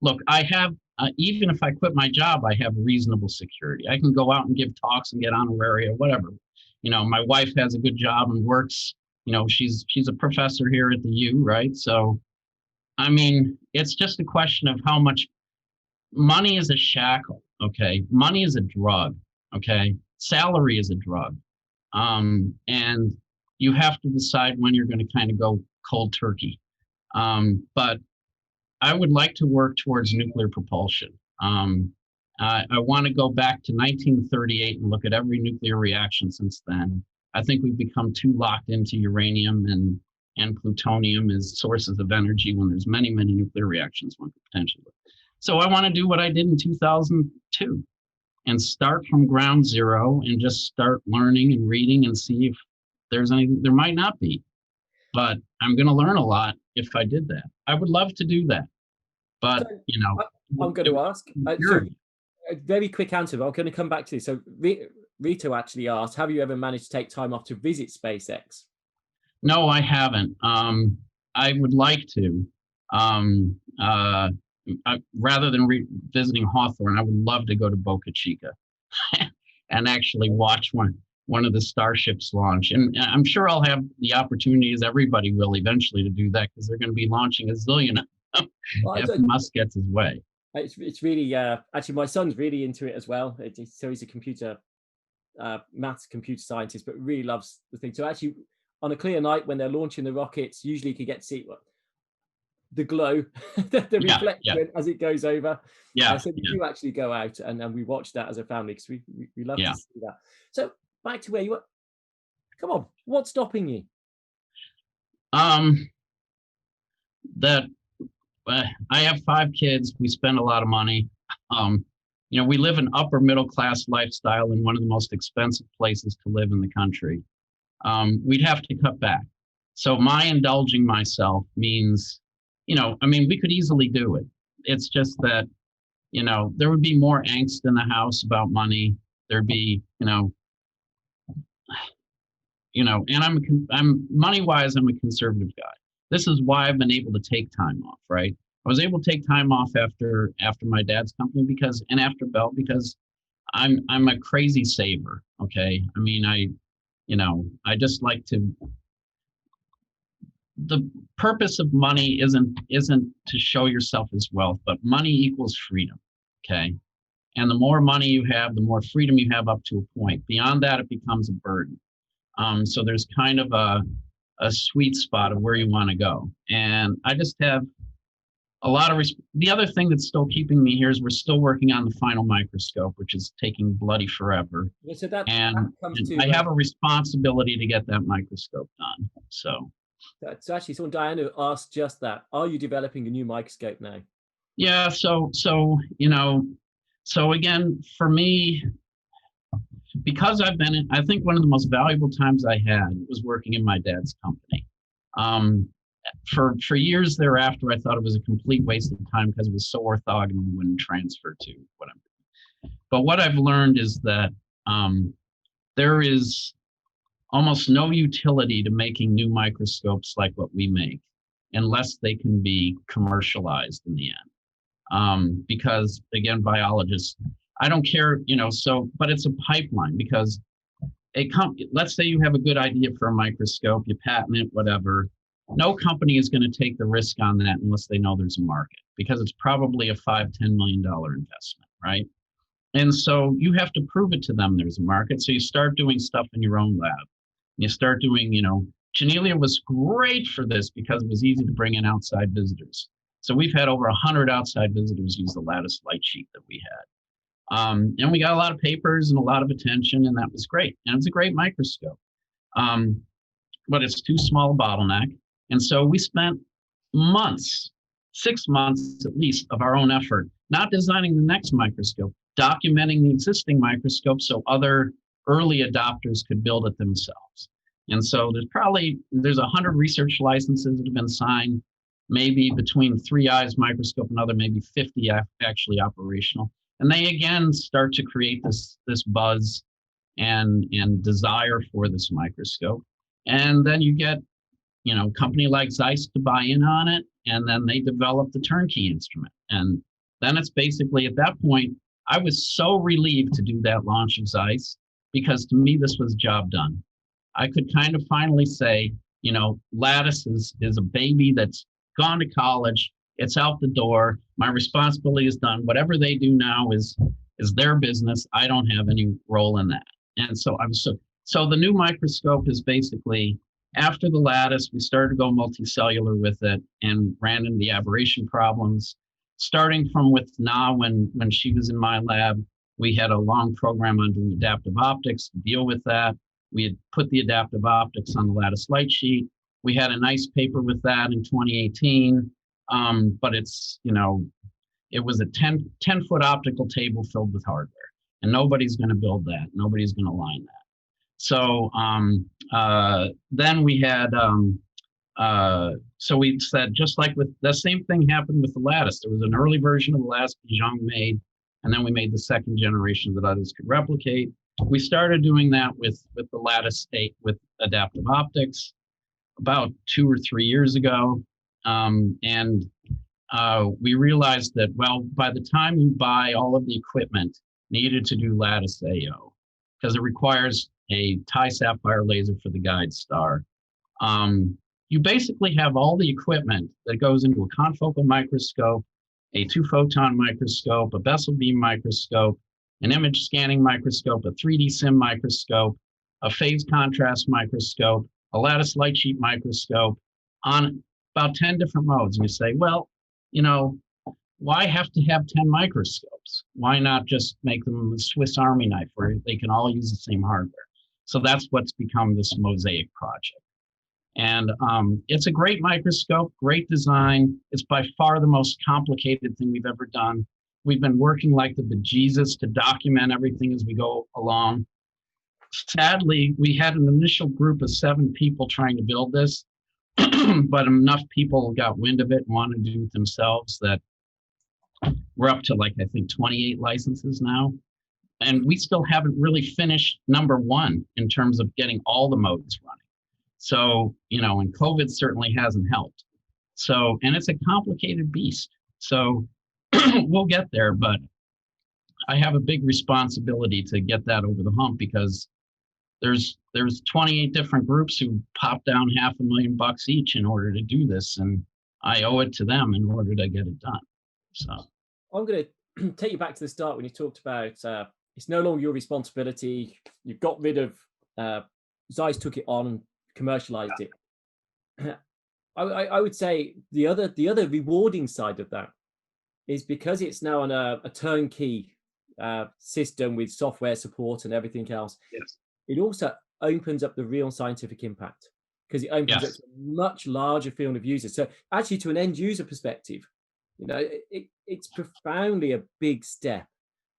Look, I have, even if I quit my job, I have reasonable security. I can go out and give talks and get honoraria, whatever. You know, my wife has a good job and works, you know, she's a professor here at the U, right? So, I mean, it's just a question of how much money is a shackle, okay? Money is a drug, okay? Salary is a drug. And you have to decide when you're going to kind of go cold turkey. But I would like to work towards nuclear propulsion. I want to go back to 1938 and look at every nuclear reaction since then. I think we've become too locked into uranium and plutonium as sources of energy when there's many, many nuclear reactions one could potentially do. So I want to do what I did in 2002 and start from ground zero and just start learning and reading and see if there's anything. There might not be, but I'm going to learn a lot if I did that. I would love to do that, but you know, I'm going to ask so a very quick answer, but I'm going to come back to this. So Rito actually asked, have you ever managed to take time off to visit SpaceX? No, I haven't. I would like to. Rather than visiting Hawthorne, I would love to go to Boca Chica and actually watch one of the starships launch. And I'm sure I'll have the opportunity, as everybody will eventually, to do that because they're going to be launching a zillion if Musk gets his way. It's really, actually, my son's really into it as well. So he's a computer scientist, but really loves the thing. So actually, on a clear night when they're launching the rockets, usually you can get to see the glow, the reflection as it goes over. So we do actually go out and we watch that as a family because we love to see that. So back to where you were. Come on, what's stopping you? That I have 5 kids. We spend a lot of money. we live an upper middle class lifestyle in one of the most expensive places to live in the country. We'd have to cut back. So my indulging myself means, we could easily do it. It's just that, there would be more angst in the house about money. There'd be, and I'm money-wise, I'm a conservative guy. This is why I've been able to take time off, right? I was able to take time off after my dad's company and after Bell, because I'm a crazy saver. Okay. I mean, I just like to, the purpose of money isn't to show yourself as wealth, but money equals freedom. Okay. And the more money you have, the more freedom you have up to a point. Beyond that, it becomes a burden. So there's kind of a sweet spot of where you want to go. And I just have a lot of the other thing that's still keeping me here is we're still working on the final microscope, which is taking bloody forever. Yeah, so that comes I have a responsibility to get that microscope done. So actually someone, Diana, asked just that. Are you developing a new microscope now? Yeah, so again, for me, because I think one of the most valuable times I had was working in my dad's company. For years thereafter, I thought it was a complete waste of time because it was so orthogonal and wouldn't transfer to what I'm doing. But what I've learned is that there is almost no utility to making new microscopes like what we make unless they can be commercialized in the end. Because again, biologists, I don't care, but it's a pipeline, because let's say you have a good idea for a microscope, you patent it, whatever. No company is going to take the risk on that unless they know there's a market, because it's probably a $5-10 million investment, right? And so you have to prove it to them there's a market. So you start doing stuff in your own lab. You start doing, Genelia was great for this because it was easy to bring in outside visitors. So we've had over 100 outside visitors use the lattice light sheet that we had. And we got a lot of papers and a lot of attention, and that was great. And it's a great microscope. But it's too small a bottleneck. And so we spent months, 6 months at least, of our own effort, not designing the next microscope, documenting the existing microscope so other early adopters could build it themselves. And so there's 100 research licenses that have been signed, maybe between 3 eyes microscope and other, maybe 50 actually operational. And they again start to create this buzz and desire for this microscope. And then you get, a company like Zeiss to buy in on it, and then they develop the turnkey instrument. And then it's basically, at that point, I was so relieved to do that launch of Zeiss, because to me, this was job done. I could kind of finally say, Lattice is a baby that's gone to college. It's out the door. My responsibility is done. Whatever they do now is their business. I don't have any role in that. And so so the new microscope is basically, after the Lattice, we started to go multicellular with it and ran into the aberration problems. Starting from with Na, when she was in my lab, we had a long program on doing adaptive optics to deal with that. We had put the adaptive optics on the lattice light sheet. We had a nice paper with that in 2018, but it's, it was a 10-foot optical table filled with hardware, and nobody's going to build that. Nobody's going to line that. So then we had, so we said, just like with the same thing happened with the lattice. There was an early version of the lattice Bijong made, and then we made the second generation that others could replicate. We started doing that with the lattice state with adaptive optics about 2 or 3 years ago. And we realized that, well, by the time you buy all of the equipment needed to do lattice AO, because it requires a Ti sapphire laser for the guide star, you basically have all the equipment that goes into a confocal microscope, a 2-photon microscope, a Bessel beam microscope, an image scanning microscope, a 3D sim microscope, a phase contrast microscope, a lattice light sheet microscope, on about 10 different modes. And you say, well, why have to have 10 microscopes? Why not just make them a Swiss Army knife where they can all use the same hardware? So that's what's become this Mosaic project. And it's a great microscope, great design. It's by far the most complicated thing we've ever done. We've been working like the bejesus to document everything as we go along. Sadly, we had an initial group of 7 people trying to build this, but enough people got wind of it and wanted to do it themselves that we're up to, like, I think 28 licenses now. And we still haven't really finished number 1 in terms of getting all the modes running. So, and COVID certainly hasn't helped. So, and it's a complicated beast. So we'll get there, but I have a big responsibility to get that over the hump, because there's 28 different groups who popped down $500,000 each in order to do this, and I owe it to them in order to get it done. So I'm going to take you back to the start when you talked about it's no longer your responsibility. You've got rid of Zeiss took it on and commercialized it. I would say the other rewarding side of that is because it's now on a turnkey system with software support and everything else. Yes. It also opens up the real scientific impact, because it opens up to a much larger field of users. So actually, to an end user perspective, it's profoundly a big step.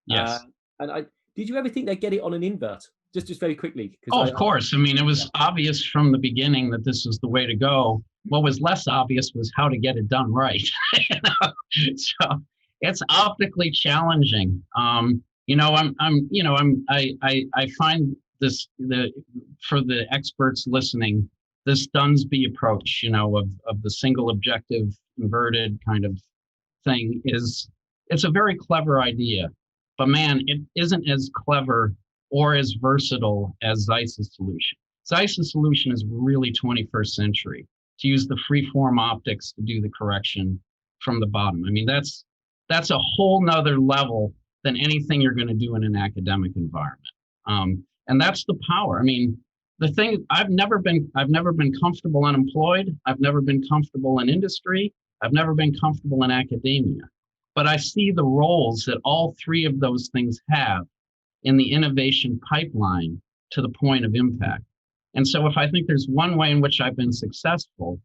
Yes. And did you ever think they'd get it on an invert? Just very quickly. Of course. I mean, it was obvious from the beginning that this was the way to go. What was less obvious was how to get it done right. So it's optically challenging. I find this, for the experts listening, this Dunsby approach, of the single objective inverted kind of thing it's a very clever idea, but man, it isn't as clever or as versatile as Zeiss's solution. Zeiss's solution is really 21st century, to use the freeform optics to do the correction from the bottom. I mean, that's a whole nother level than anything you're going to do in an academic environment. And that's the power. I mean, the thing, I've never been comfortable unemployed. I've never been comfortable in industry. I've never been comfortable in academia. But I see the roles that all 3 of those things have in the innovation pipeline to the point of impact. And so if I think there's one way in which I've been successful,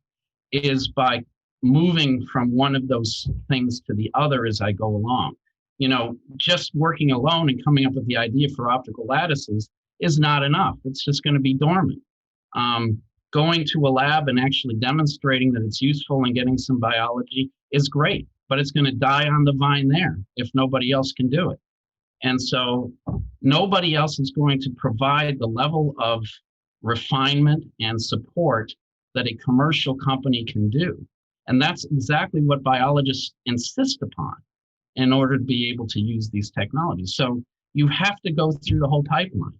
is by moving from one of those things to the other as I go along. Just working alone and coming up with the idea for optical lattices is not enough. It's just going to be dormant. Going to a lab and actually demonstrating that it's useful and getting some biology is great, but it's going to die on the vine there if nobody else can do it. And so nobody else is going to provide the level of refinement and support that a commercial company can do. And that's exactly what biologists insist upon in order to be able to use these technologies. So you have to go through the whole pipeline.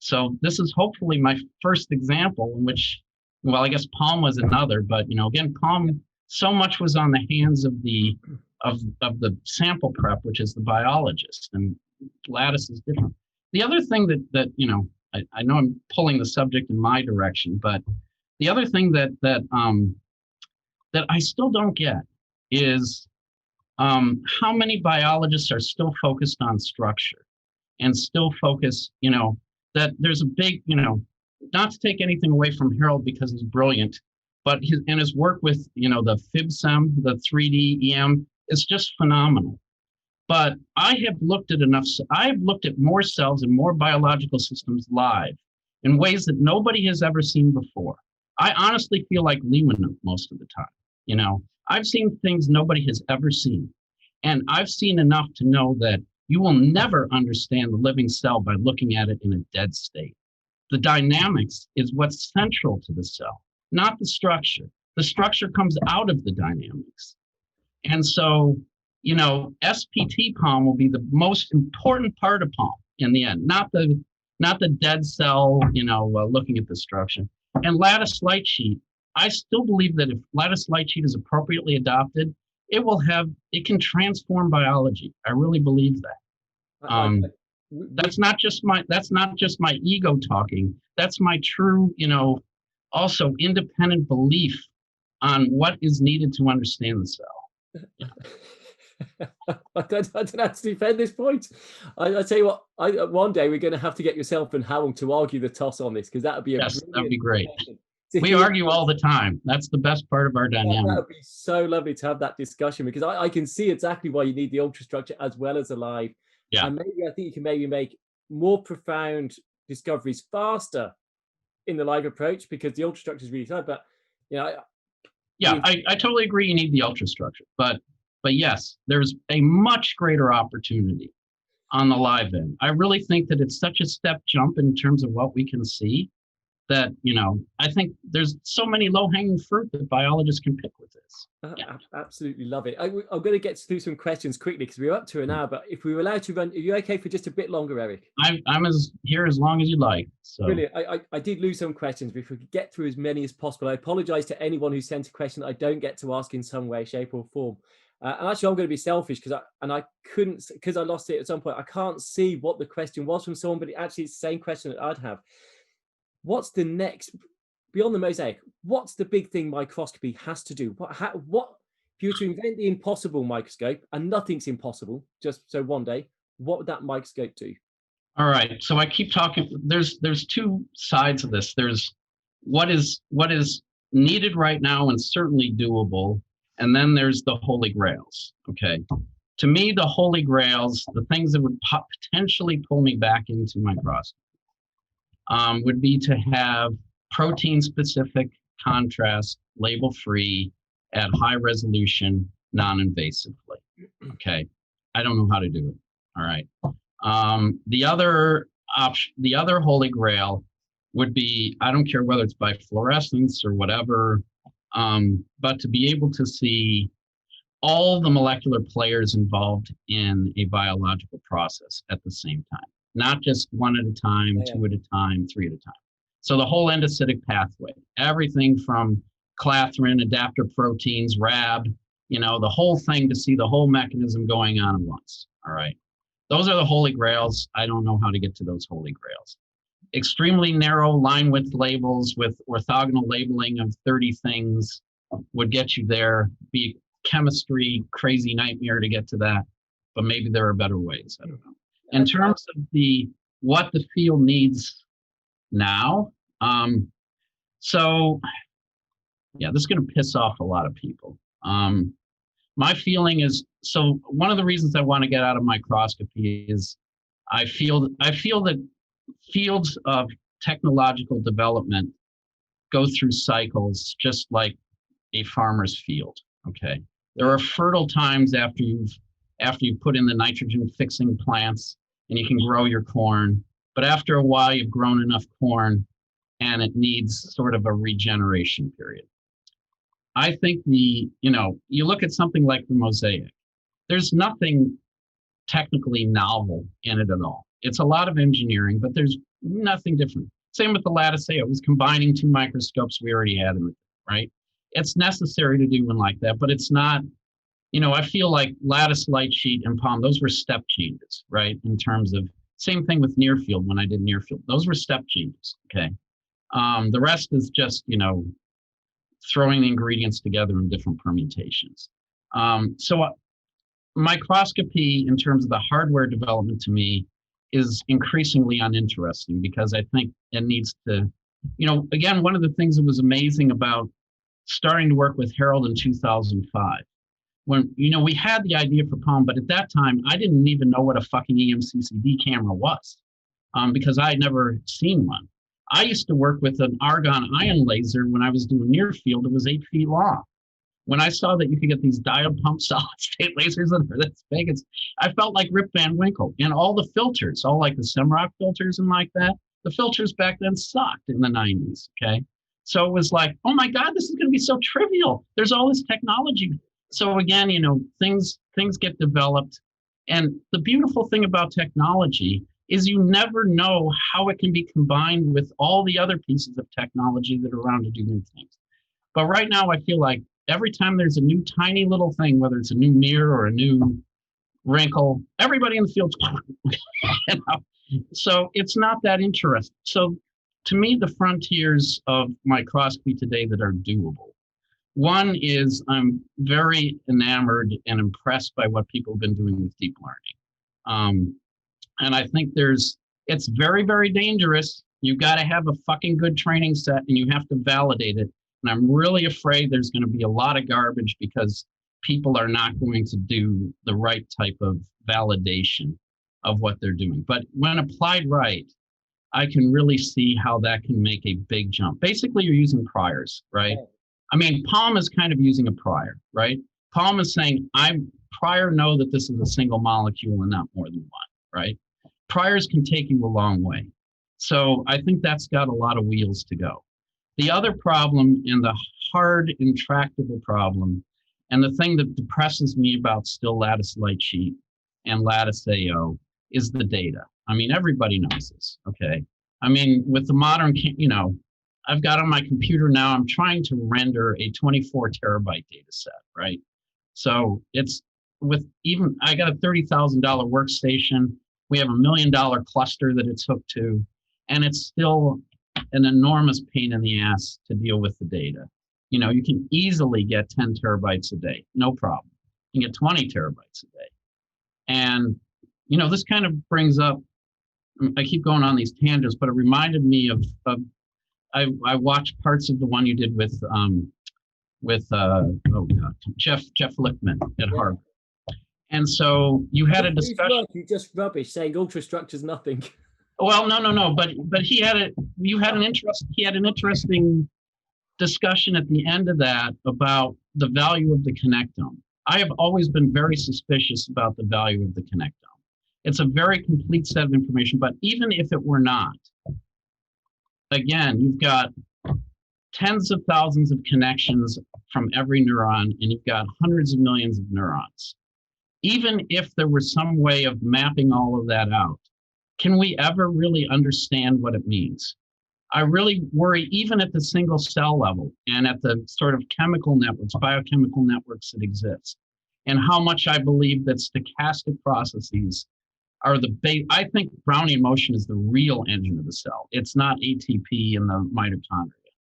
So this is hopefully my first example in which, well, I guess Palm was another, but again, Palm, so much was on the hands of the sample prep, which is the biologist, and lattice is different. The other thing that I know I'm pulling the subject in my direction, but the other thing that I still don't get is how many biologists are still focused on structure and still focus, that there's a big, not to take anything away from Harold because he's brilliant, but his work with, the FibSem, the 3D EM is just phenomenal. But I have looked at more cells and more biological systems live in ways that nobody has ever seen before. I honestly feel like Leeuwenhoek most of the time. I've seen things nobody has ever seen. And I've seen enough to know that you will never understand the living cell by looking at it in a dead state. The dynamics is what's central to the cell, not the structure. The structure comes out of the dynamics. And so, SPT palm will be the most important part of palm in the end, not the dead cell, looking at the structure. And lattice light sheet, I still believe that if lattice light sheet is appropriately adopted, it can transform biology. I really believe that. That's not just my ego talking. That's my true, also independent belief on what is needed to understand the cell. I don't know how to defend this point. I tell you what, one day we're going to have to get yourself and Harold to argue the toss on this, because that would be that'd be great. We argue all the time. That's the best part of our dynamic. That would be so lovely to have that discussion, because I can see exactly why you need the ultrastructure as well as alive. Yeah. And maybe I think you can maybe make more profound discoveries faster in the live approach, because the ultrastructure is really slow. But I totally agree. You need the ultrastructure, but yes, there's a much greater opportunity on the live end. I really think that it's such a step jump in terms of what we can see, that, I think there's so many low-hanging fruit that biologists can pick with this. Absolutely love it. I'm going to get through some questions quickly because we're up to an hour, but if we were allowed to run, are you okay for just a bit longer, Eric? I'm here as long as you like. So. Brilliant. I did lose some questions, but if we could get through as many as possible. I apologize to anyone who sent a question that I don't get to ask in some way, shape or form. And actually, I'm going to be selfish because I lost it at some point. I can't see what the question was from someone, but it's the same question that I'd have. What's the next, beyond the mosaic, what's the big thing microscopy has to do? What if you were to invent the impossible microscope, and nothing's impossible, just so one day, what would that microscope do? All right. So I keep talking. There's two sides of this. There's what is needed right now and certainly doable. And then there's the holy grails. Okay. To me, the holy grails, the things that would potentially pull me back into microscopy, would be to have protein-specific contrast, label-free, at high resolution, non-invasively. Okay. I don't know how to do it. All right. The other option, the other holy grail would be, I don't care whether it's by fluorescence or whatever, but to be able to see all the molecular players involved in a biological process at the same time, not just one at a time, two at a time, three at a time. So the whole endocytic pathway, everything from clathrin, adapter proteins, RAB, the whole thing, to see the whole mechanism going on at once. All right. Those are the holy grails. I don't know how to get to those holy grails. Extremely narrow line width labels with orthogonal labeling of 30 things would get you there. Be chemistry crazy nightmare to get to that, but maybe there are better ways. I don't know. In terms of what the field needs now, so yeah, this is going to piss off a lot of people. My feeling is, so one of the reasons I want to get out of microscopy is I feel that fields of technological development go through cycles just like a farmer's field. Okay, there are fertile times after you've put in the nitrogen fixing plants and you can grow your corn, but after a while you've grown enough corn and it needs sort of a regeneration period. I think you look at something like the mosaic, there's nothing technically novel in it at all. It's a lot of engineering, but there's nothing different. Same with the lattice. It was combining two microscopes we already had in it, right? It's necessary to do one like that, but it's not, I feel like lattice, light sheet, and palm, those were step changes, right? In terms of, same thing with near field when I did near field. Those were step changes, okay? The rest is just, throwing the ingredients together in different permutations. So microscopy, in terms of the hardware development, to me, is increasingly uninteresting, because I think it needs to, again, one of the things that was amazing about starting to work with Harold in 2005, when, we had the idea for Palm, but at that time, I didn't even know what a fucking EMCCD camera was, because I had never seen one. I used to work with an argon ion laser when I was doing near field. It was 8 feet long. When I saw that you could get these diode pump solid state lasers that are this big, I felt like Rip Van Winkle. And all the filters, all like the Semrock filters and like that, the filters back then sucked in the 90s, okay? So it was like, oh my God, this is going to be so trivial. There's all this technology. So again, things get developed. And the beautiful thing about technology is you never know how it can be combined with all the other pieces of technology that are around to do new things. But right now, I feel like every time there's a new tiny little thing, whether it's a new mirror or a new wrinkle, everybody in the field's So it's not that interesting. So to me, the frontiers of microscopy today that are doable. One is I'm very enamored and impressed by what people have been doing with deep learning. And I think it's very, very dangerous, You've got to have a fucking good training set, and you have to validate it. And I'm really afraid there's going to be a lot of garbage because people are not going to do the right type of validation of what they're doing. But when applied right, I can really see how that can make a big jump. Basically, you're using priors, right? I mean, Palm is kind of using a prior, right? Palm is saying, prior know that this is a single molecule and not more than one, right? Priors can take you a long way. So I think that's got a lot of wheels to go. The other problem, and the hard, intractable problem, and the thing that depresses me about still lattice light sheet and lattice AO is the data. I mean, everybody knows this, okay? I mean, with the modern, I've got on my computer now, I'm trying to render a 24 terabyte data set, right? So it's I got a $30,000 workstation. We have $1 million cluster that it's hooked to, and it's still an enormous pain in the ass to deal with the data. You can easily get 10 terabytes a day, no problem. You can get 20 terabytes a day. And, this kind of brings up, I keep going on these tangents, but it reminded me of I watched parts of the one you did with Jeff Lichtman at Harvard. And so you had a discussion. You just rubbish saying ultrastructure's nothing. Well, no. But he had an interesting discussion at the end of that about the value of the connectome. I have always been very suspicious about the value of the connectome. It's a very complete set of information, but even if it were not, again, you've got tens of thousands of connections from every neuron, and you've got hundreds of millions of neurons. Even if there was some way of mapping all of that out, can we ever really understand what it means? I really worry, even at the single cell level and at the sort of chemical networks, biochemical networks that exist, and how much I believe that stochastic processes are the base. I think Brownian motion is the real engine of the cell. It's not ATP in the mitochondria.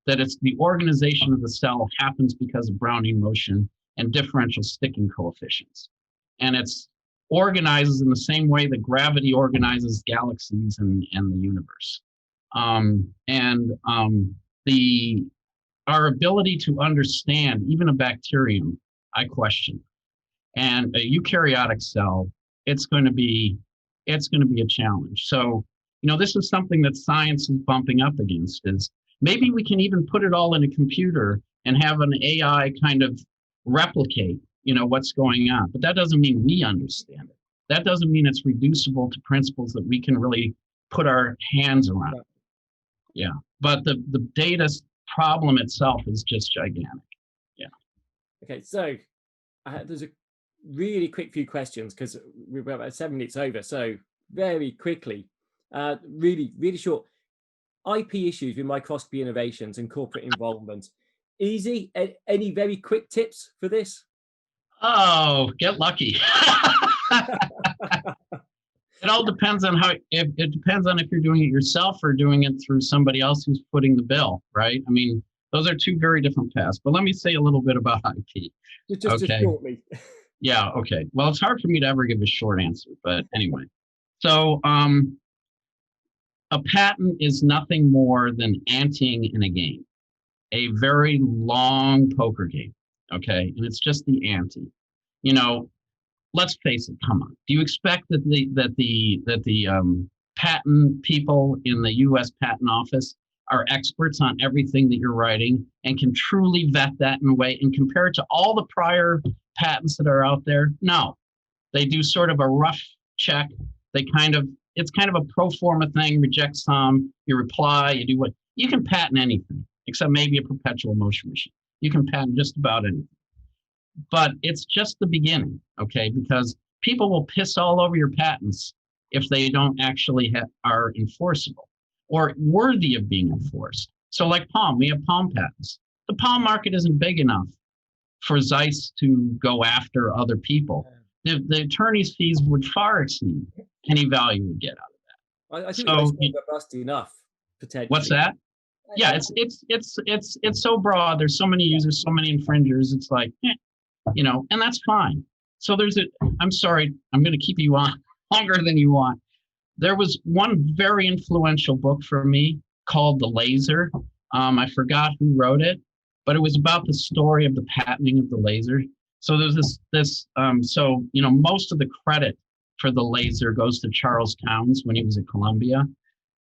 That it's the organization of the cell happens because of Brownian motion and differential sticking coefficients. And it's organizes in the same way that gravity organizes galaxies and the universe. Our ability to understand even a bacterium, I question. And a eukaryotic cell, it's going to be a challenge. So, this is something that science is bumping up against, is maybe we can even put it all in a computer and have an AI kind of replicate, what's going on. But that doesn't mean we understand it. That doesn't mean it's reducible to principles that we can really put our hands around. Yeah. But the data problem itself is just gigantic. Yeah. Okay. So there's a really quick few questions because we're about 7 minutes over. So very quickly, really, really short. IP issues with microscopy innovations and corporate involvement. Easy. Any very quick tips for this? Oh, get lucky. It all depends on it depends on if you're doing it yourself or doing it through somebody else who's footing the bill, right? I mean, those are two very different paths. But let me say a little bit about IP. Just shortly. Yeah, okay. Well, it's hard for me to ever give a short answer, but anyway. So a patent is nothing more than anteing in a game, a very long poker game, okay? And it's just the ante. Let's face it, come on. Do you expect that the patent people in the US Patent Office are experts on everything that you're writing and can truly vet that in a way and compare it to all the prior patents that are out there? No. They do sort of a rough check. It's kind of a pro forma thing, reject some, you reply, you do what. You can patent anything, except maybe a perpetual motion machine. You can patent just about anything. But it's just the beginning, okay? Because people will piss all over your patents if they don't actually are enforceable or worthy of being enforced. So like Palm, we have Palm patents. The Palm market isn't big enough for Zeiss to go after other people. The attorney's fees would far exceed any value we get out of that. I think it's robust enough, potentially. What's that? Yeah, it's so broad. There's so many users, so many infringers. It's like, and that's fine. So I'm sorry, I'm going to keep you on longer than you want. There was one very influential book for me called The Laser. I forgot who wrote it, but it was about the story of the patenting of the laser. So there's most of the credit for the laser goes to Charles Towns when he was at Columbia.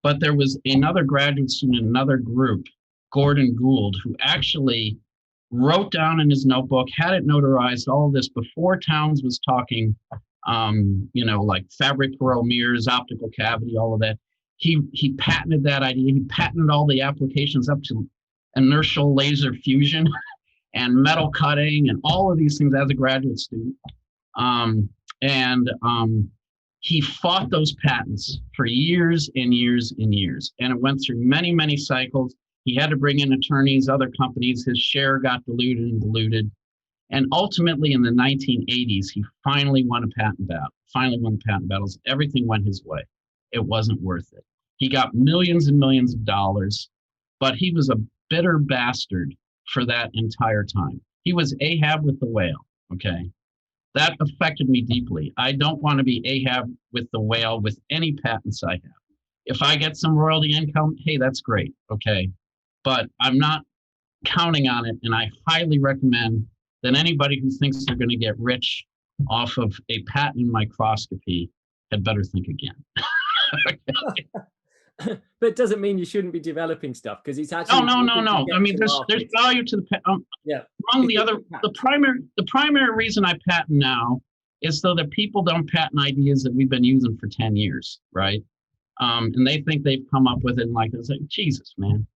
But there was another graduate student in another group, Gordon Gould, who actually wrote down in his notebook, had it notarized, all of this before Towns was talking, like Fabry-Perot mirrors, optical cavity, all of that. He patented that idea. He patented all the applications up to inertial laser fusion and metal cutting and all of these things as a graduate student. He fought those patents for years and years and years. And it went through many, many cycles. He had to bring in attorneys, other companies. His share got diluted and diluted. And ultimately in the 1980s, he finally won a patent battle, finally won the patent battles. Everything went his way. It wasn't worth it. He got millions and millions of dollars, but he was a bitter bastard for that entire time. He was Ahab with the whale, okay? That affected me deeply. I don't want to be Ahab with the whale with any patents I have. If I get some royalty income, hey, that's great, okay? But I'm not counting on it, and I highly recommend that anybody who thinks they're going to get rich off of a patent in microscopy had better think again. But it doesn't mean you shouldn't be developing stuff, because it's actually no. I mean, there's value to the among the other the primary reason I patent now is so that people don't patent ideas that we've been using for 10 years, right? And they think they've come up with it, and like it's like, Jesus, man.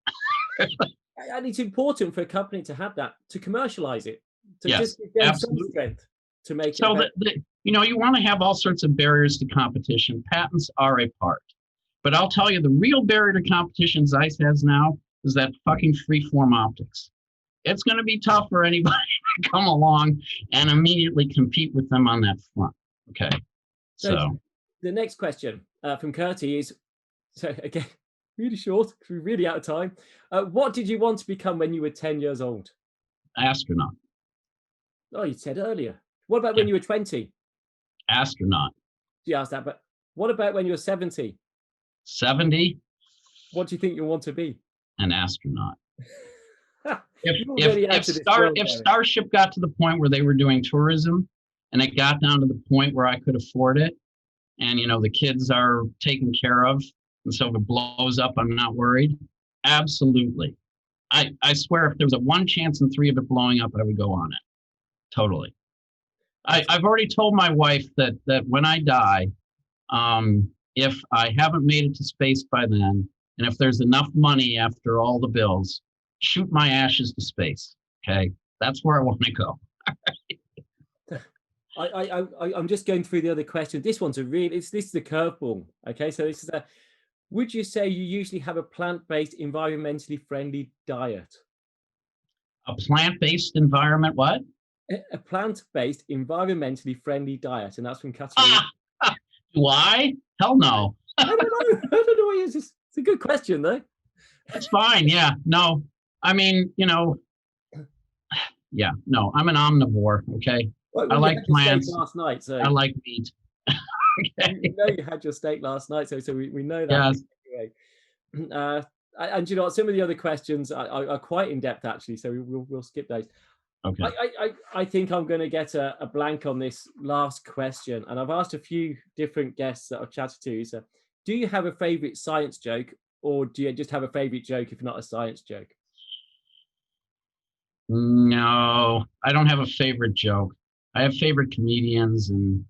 And it's important for a company to have that, to commercialize it, to yes, just give them absolutely. some strength to make so it. So you want to have all sorts of barriers to competition. Patents are a part. But I'll tell you, the real barrier to competition Zeiss has now is that fucking freeform optics. It's going to be tough for anybody to come along and immediately compete with them on that front. Okay. So the next question from Curti is, so again, really short, because we're really out of time. What did you want to become when you were 10 years old? Astronaut. Oh, you said earlier. What about when you were 20? Astronaut. You asked that, but what about when you were 70? 70? What do you think you want to be? An astronaut. If Starship got to the point where they were doing tourism, and it got down to the point where I could afford it, and the kids are taken care of, and so if it blows up, I'm not worried. Absolutely. I swear, if there was a 1 chance in 3 of it blowing up, I would go on it. Totally. I've already told my wife that when I die, if I haven't made it to space by then, and if there's enough money after all the bills, shoot my ashes to space. Okay, that's where I want to go. I'm just going through the other question. This one's this is a curveball. Okay, so this is would you say you usually have a plant-based, environmentally friendly diet? A plant-based environment, what? A plant-based, environmentally friendly diet, and that's from Katarina. Why? Hell no. I don't know. It's a good question, though. That's fine. Yeah. No. I mean, yeah. No. I'm an omnivore. Okay. Well, I like plants. Last night, so I like meat. Okay. You know you had your steak last night, so we know that. Yes. Anyway. And you know what? Some of the other questions are quite in depth, actually. So we'll skip those. Okay. I think I'm going to get a blank on this last question, and I've asked a few different guests that I've chatted to. So, do you have a favorite science joke, or do you just have a favorite joke if not a science joke? No, I don't have a favorite joke. I have favorite comedians, and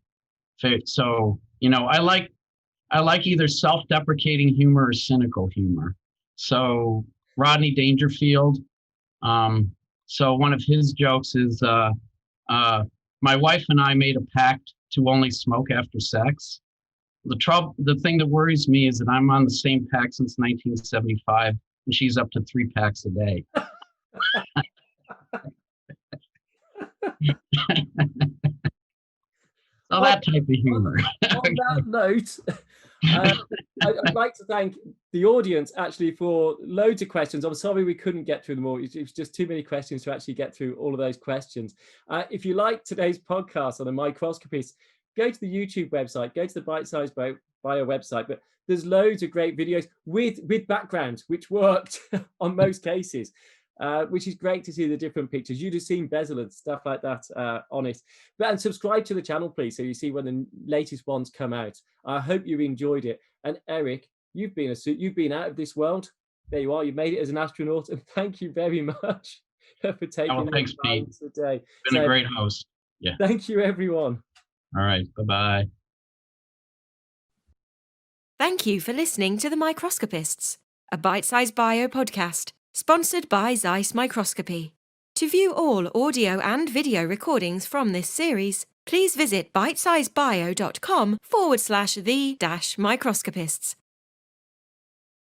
so I like either self-deprecating humor or cynical humor. So Rodney Dangerfield. So one of his jokes is, my wife and I made a pact to only smoke after sex. The thing that worries me is that I'm on the same pack since 1975, and she's up to 3 packs a day. So that type of humor. On that note, I'd like to thank the audience actually for loads of questions. I'm sorry we couldn't get through them all. It was just too many questions to actually get through all of those questions. If you like today's podcast on the Microscopists, go to the YouTube website, go to the Bite Size Bio website, but there's loads of great videos with backgrounds, which worked on most cases, which is great to see the different pictures. You'd have seen bezel and stuff like that on it. And subscribe to the channel, please, so you see when the latest ones come out. I hope you enjoyed it. And Eric, you've been out of this world. There you are. You made it as an astronaut, and thank you very much for taking the thanks, time Pete. today. Been a great host. Yeah. Thank you, everyone. All right. Bye-bye. Thank you for listening to The Microscopists, a bite-sized bio podcast sponsored by Zeiss Microscopy. To view all audio and video recordings from this series, please visit bitesizebio.com/the-microscopists.